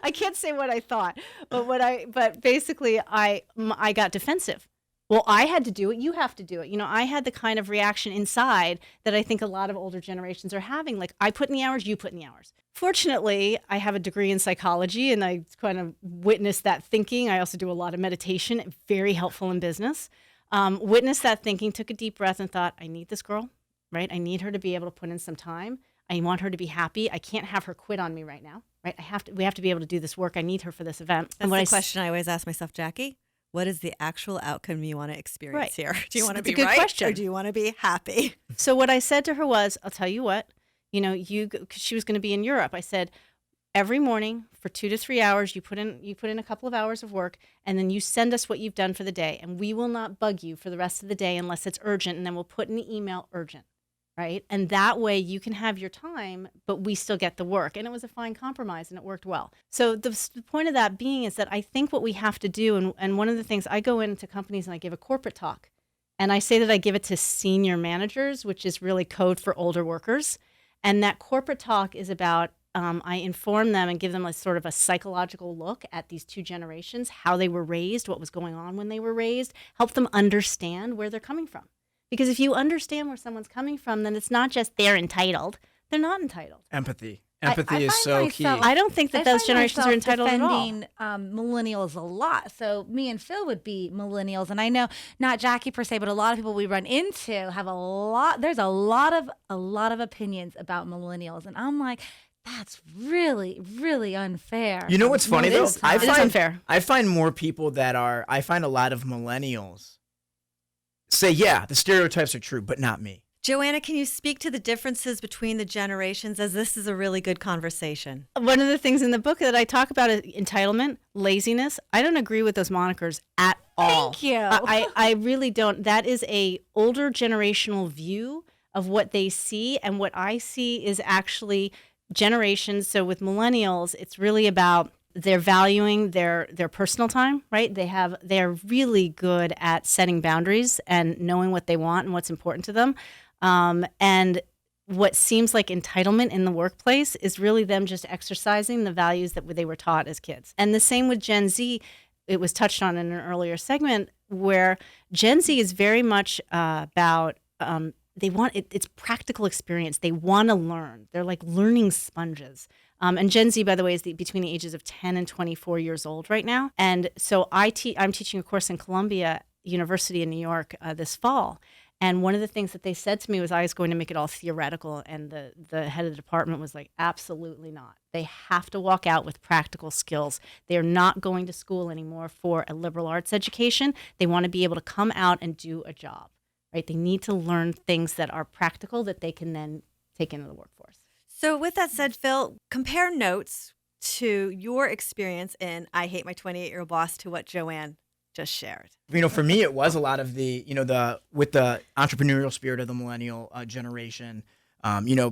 I can't say what I thought, but basically I got defensive. Well, I had to do it. You have to do it. I had the kind of reaction inside that I think a lot of older generations are having. I put in the hours, you put in the hours. Fortunately, I have a degree in psychology and I kind of witnessed that thinking. I also do a lot of meditation, very helpful in business. Witnessed that thinking, took a deep breath and thought, I need this girl, right? I need her to be able to put in some time. I want her to be happy. I can't have her quit on me right now, right? We have to be able to do this work. I need her for this event. That's the question I always ask myself, Jackie. What is the actual outcome you want to experience here? Do you want to be right question. Or do you want to be happy? So what I said to her was, I'll tell you what, because she was going to be in Europe. I said, every morning for 2 to 3 hours, you put in a couple of hours of work, and then you send us what you've done for the day, and we will not bug you for the rest of the day unless it's urgent, and then we'll put in the email urgent. Right? And that way you can have your time, but we still get the work. And it was a fine compromise and it worked well. So the point of that being is that I think what we have to do, and one of the things I go into companies and I give a corporate talk, and I say that I give it to senior managers, which is really code for older workers. And that corporate talk is about I inform them and give them a sort of a psychological look at these two generations, how they were raised, what was going on when they were raised, help them understand where they're coming from. Because if you understand where someone's coming from, then it's not just they're entitled. They're not entitled. Empathy. Empathy is so key. I don't think that those generations are entitled at all. Defending millennials a lot. So me and Phil would be millennials, and I know not Jackie per se, but a lot of people we run into have a lot. There's a lot of opinions about millennials, and I'm like, that's really, really unfair. You know what's funny though? It is unfair. I find more people I find a lot of millennials say, yeah, the stereotypes are true, but not me. Joanna, can you speak to the differences between the generations, as this is a really good conversation? One of the things in the book that I talk about is entitlement, laziness. I don't agree with those monikers at all. Thank you. I really don't. That is a older generational view of what they see, and what I see is actually generations. So with millennials, it's really about they're valuing their personal time, right? They're really good at setting boundaries and knowing what they want and what's important to them. And what seems like entitlement in the workplace is really them just exercising the values that they were taught as kids. And the same with Gen Z. It was touched on in an earlier segment, where Gen Z is very much about it's practical experience. They want to learn. They're like learning sponges. And Gen Z, by the way, is between the ages of 10 and 24 years old right now. And so I'm teaching a course in Columbia University in New York this fall. And one of the things that they said to me was I was going to make it all theoretical. And the head of the department was like, absolutely not. They have to walk out with practical skills. They're not going to school anymore for a liberal arts education. They want to be able to come out and do a job, right? They need to learn things that are practical that they can then take into the workforce. So with that said, Phil, compare notes to your experience in I Hate My 28-Year-Old Boss to what Joanne just shared. For me, it was a lot of with the entrepreneurial spirit of the millennial generation.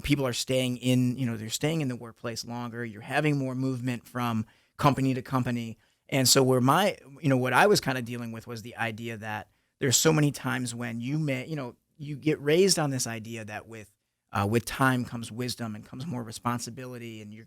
People are staying they're staying in the workplace longer. You're having more movement from company to company. And so what I was kind of dealing with was the idea that there's so many times when you get raised on this idea that with time comes wisdom and comes more responsibility, and you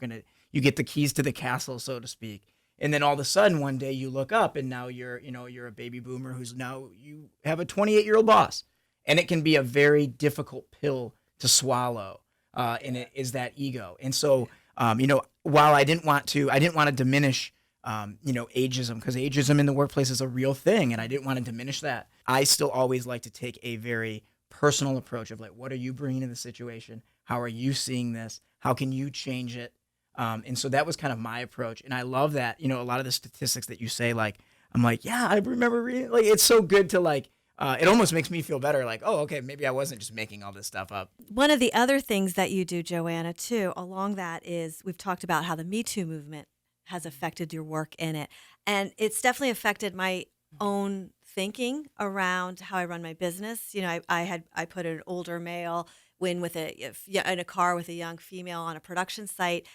get the keys to the castle, so to speak. And then all of a sudden, one day you look up and now you're a baby boomer who's now you have a 28-year-old boss, and it can be a very difficult pill to swallow. And it is that ego. And so, while I didn't want to diminish, ageism, because ageism in the workplace is a real thing, and I didn't want to diminish that. I still always like to take a very personal approach of like, what are you bringing to the situation? How are you seeing this? How can you change it? And so that was kind of my approach. And I love that, a lot of the statistics that you say, like, I'm like, yeah, I remember reading, like, it's so good to like, it almost makes me feel better. Like, oh, okay, maybe I wasn't just making all this stuff up. One of the other things that you do, Joanna, too, along that is we've talked about how the Me Too movement has affected your work in it. And it's definitely affected my own thinking around how I run my business. I put an older male in a car with a young female on a production site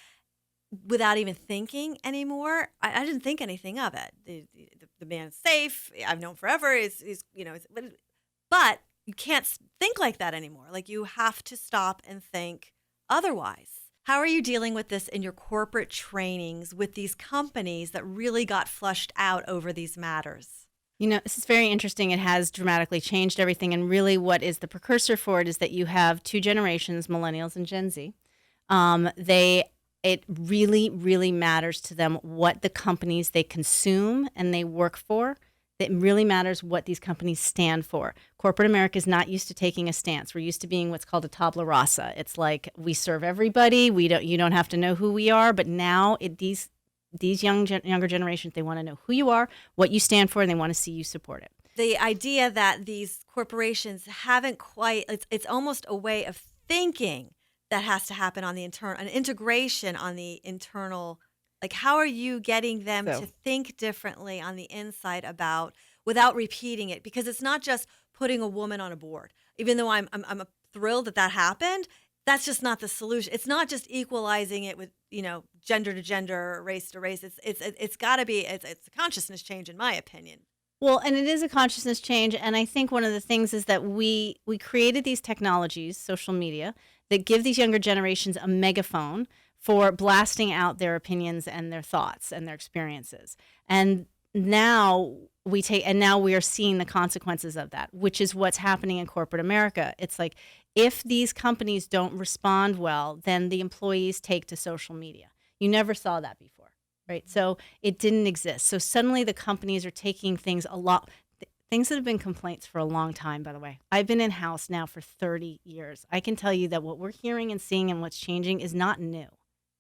without even thinking anymore. I didn't think anything of it. The man's safe. I've known forever. But you can't think like that anymore. Like, you have to stop and think otherwise. How are you dealing with this in your corporate trainings with these companies that really got flushed out over these matters? This is very interesting. It has dramatically changed everything. And really what is the precursor for it is that you have two generations, millennials and Gen Z. It really, really matters to them what the companies they consume and they work for. It really matters what these companies stand for. Corporate America is not used to taking a stance. We're used to being what's called a tabula rasa. It's like we serve everybody. You don't have to know who we are. But now these younger generations, they want to know who you are, what you stand for, and they want to see you support it. The idea that these corporations haven't quite, it's almost a way of thinking that has to happen on the internal, an integration on the internal. Like, how are you getting them to think differently on the inside without repeating it? Because it's not just putting a woman on a board. Even though I'm thrilled that happened, that's just not the solution. It's not just equalizing it with, gender to gender, race to race. It's got to be, it's a consciousness change, in my opinion. Well, and it is a consciousness change. And I think one of the things is that we created these technologies, social media, that give these younger generations a megaphone for blasting out their opinions and their thoughts and their experiences. And now we are seeing the consequences of that, which is what's happening in corporate America. It's like, if these companies don't respond well, then the employees take to social media. You never saw that before, right? So it didn't exist. So suddenly the companies are taking things things that have been complaints for a long time, by the way. I've been in-house now for 30 years. I can tell you that what we're hearing and seeing and what's changing is not new,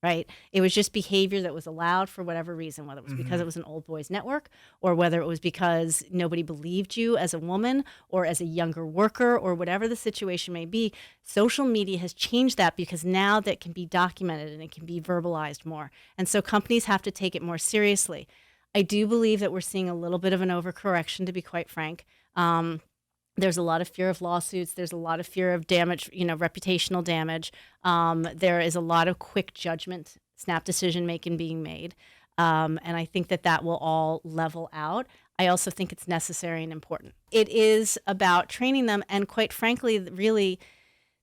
right? It was just behavior that was allowed for whatever reason, whether it was because it was an old boys network, or whether it was because nobody believed you as a woman or as a younger worker, or whatever the situation may be. Social media has changed that, because now that can be documented and it can be verbalized more. And so companies have to take it more seriously. I do believe that we're seeing a little bit of an overcorrection, to be quite frank. There's a lot of fear of lawsuits. There's a lot of fear of damage, reputational damage. There is a lot of quick judgment, snap decision making being made. And I think that will all level out. I also think it's necessary and important. It is about training them. And quite frankly, really,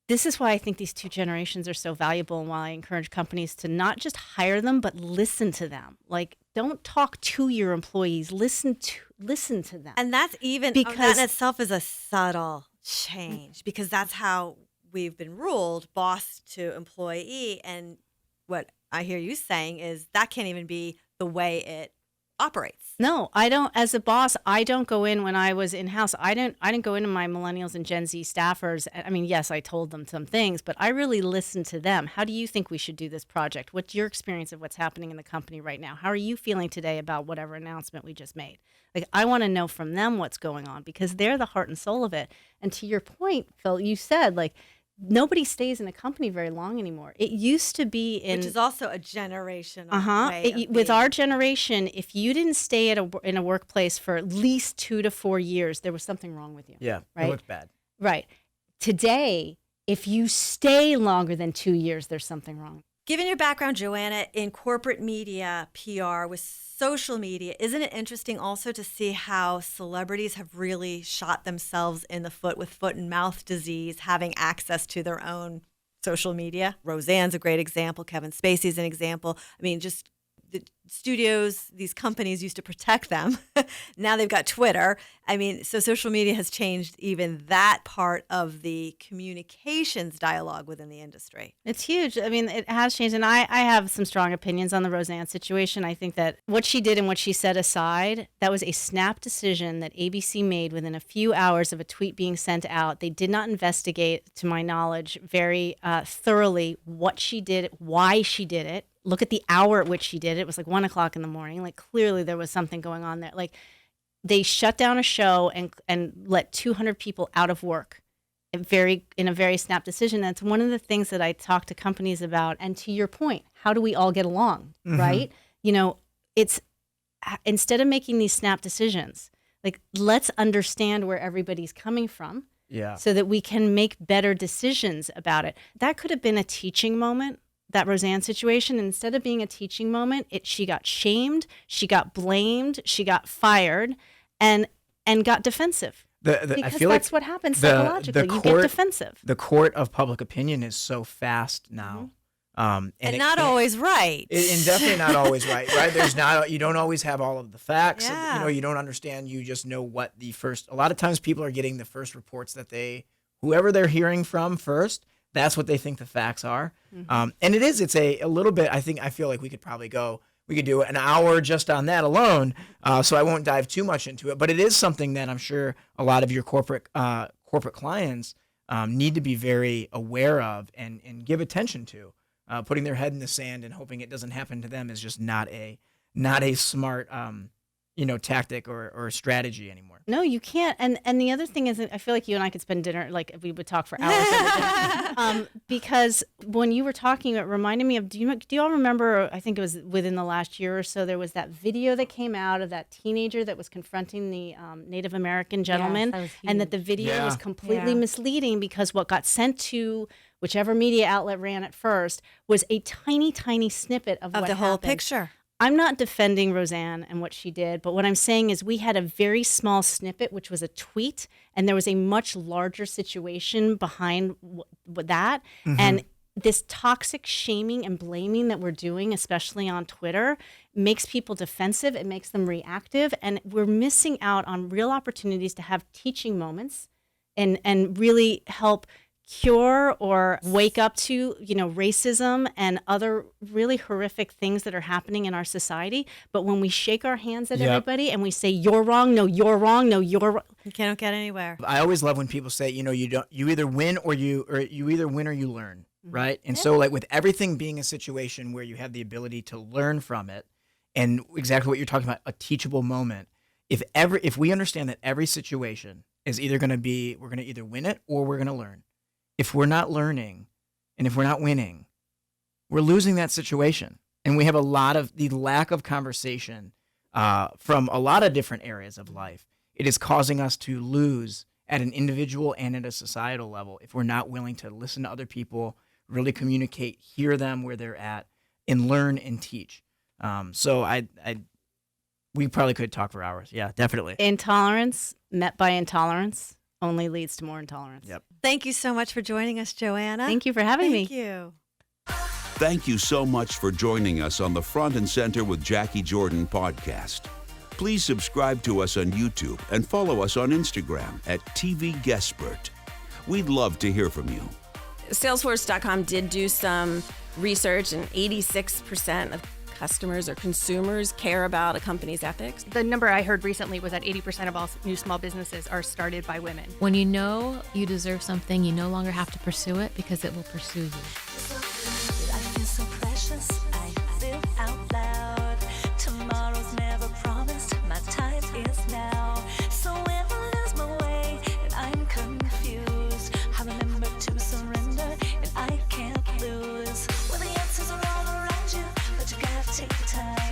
this is why I think these two generations are so valuable, and why I encourage companies to not just hire them, but listen to them. Like, don't talk to your employees, listen to them. And that's because that in itself is a subtle change, because that's how we've been ruled, boss to employee. And what I hear you saying is that can't even be the way it operates. No, I don't. As a boss, I don't go in. When I was in-house, I didn't go into my millennials and Gen Z staffers. I mean, yes, I told them some things, but I really listened to them. How do you think we should do this project? What's your experience of what's happening in the company right now? How are you feeling today about whatever announcement we just made? Like, I want to know from them what's going on, because they're the heart and soul of it. And to your point, Phil, you said, like, nobody stays in a company very long anymore. It used to be which is also a generational way with our generation, if you didn't stay in a workplace for at least 2 to 4 years, there was something wrong with you. Yeah, right? It looked bad. Right. Today, if you stay longer than 2 years, there's something wrong. Given your background, Joanna, in corporate media, PR, with social media, isn't it interesting also to see how celebrities have really shot themselves in the foot with foot and mouth disease, having access to their own social media? Roseanne's a great example. Kevin Spacey's an example. I mean, just the studios, these companies used to protect them. Now they've got Twitter. I mean, so social media has changed even that part of the communications dialogue within the industry. It's huge. I mean, it has changed. And I have some strong opinions on the Roseanne situation. I think that what she did and what she set aside, that was a snap decision that ABC made within a few hours of a tweet being sent out. They did not investigate, to my knowledge, very thoroughly what she did, why she did it. Look at the hour at which she did it. It was like 1:00 in the morning. Like, clearly there was something going on there. Like, they shut down a show and let 200 people out of work in a very snap decision. That's one of the things that I talk to companies about. And to your point, how do we all get along, right? It's instead of making these snap decisions, like, let's understand where everybody's coming from, so that we can make better decisions about it. That could have been a teaching moment. That Roseanne situation, instead of being a teaching moment, she got shamed, she got blamed, she got fired, and got defensive. Because I feel that's like what happens psychologically. You get defensive. The court of public opinion is so fast now. And not always right. And definitely not always right. Right? You don't always have all of the facts. Yeah. You don't understand. You just know what a lot of times people are getting the first reports that whoever they're hearing from first, that's what they think the facts are. And it's a little bit, I feel like we could do an hour just on that alone. So I won't dive too much into it, but it is something that I'm sure a lot of your corporate clients need to be very aware of and give attention to. Putting their head in the sand and hoping it doesn't happen to them is just not a smart, tactic or strategy anymore. No, you can't. And the other thing is, I feel like you and I could spend dinner, like we would talk for hours. Because when you were talking, it reminded me of, do you all remember, I think it was within the last year or so, there was that video that came out of that teenager that was confronting the Native American gentleman, and that the video was completely misleading, because what got sent to whichever media outlet ran it first was a tiny, tiny snippet of what the whole happened. picture. I'm not defending Roseanne and what she did, but what I'm saying is we had a very small snippet, which was a tweet, and there was a much larger situation behind that. And this toxic shaming and blaming that we're doing, especially on Twitter, makes people defensive. It makes them reactive. And we're missing out on real opportunities to have teaching moments and really help cure or wake up to, racism and other really horrific things that are happening in our society. But when we shake our hands at everybody and we say, you're wrong, no, you're wrong, no, you're wrong. You can't get anywhere. I always love when people say, you either win or you either win or you learn, right? And so like with everything being a situation where you have the ability to learn from it, and exactly what you're talking about, a teachable moment, if we understand that every situation is either going to be, we're going to either win it or we're going to learn. If we're not learning and if we're not winning, we're losing that situation. And we have a lot of the lack of conversation from a lot of different areas of life. It is causing us to lose at an individual and at a societal level if we're not willing to listen to other people, really communicate, hear them where they're at, and learn and teach. So we probably could talk for hours. Yeah, definitely. Intolerance met by intolerance only leads to more intolerance. Yep. Thank you so much for joining us, Joanna. Thank you for having me. Thank you. Thank you so much for joining us on the Front and Center with Jacquie Jordan podcast. Please subscribe to us on YouTube and follow us on Instagram at TVGuestpert. We'd love to hear from you. Salesforce.com did do some research, and 86% of customers or consumers care about a company's ethics. The number I heard recently was that 80% of all new small businesses are started by women. When you know you deserve something, you no longer have to pursue it because it will pursue you. I feel so precious, I feel out loud. Tomorrow's never promised, my time is now. So when I lose my way and I'm confused, I remember to surrender and I can't lose. Well, the answers are all around you, but you gotta take the time.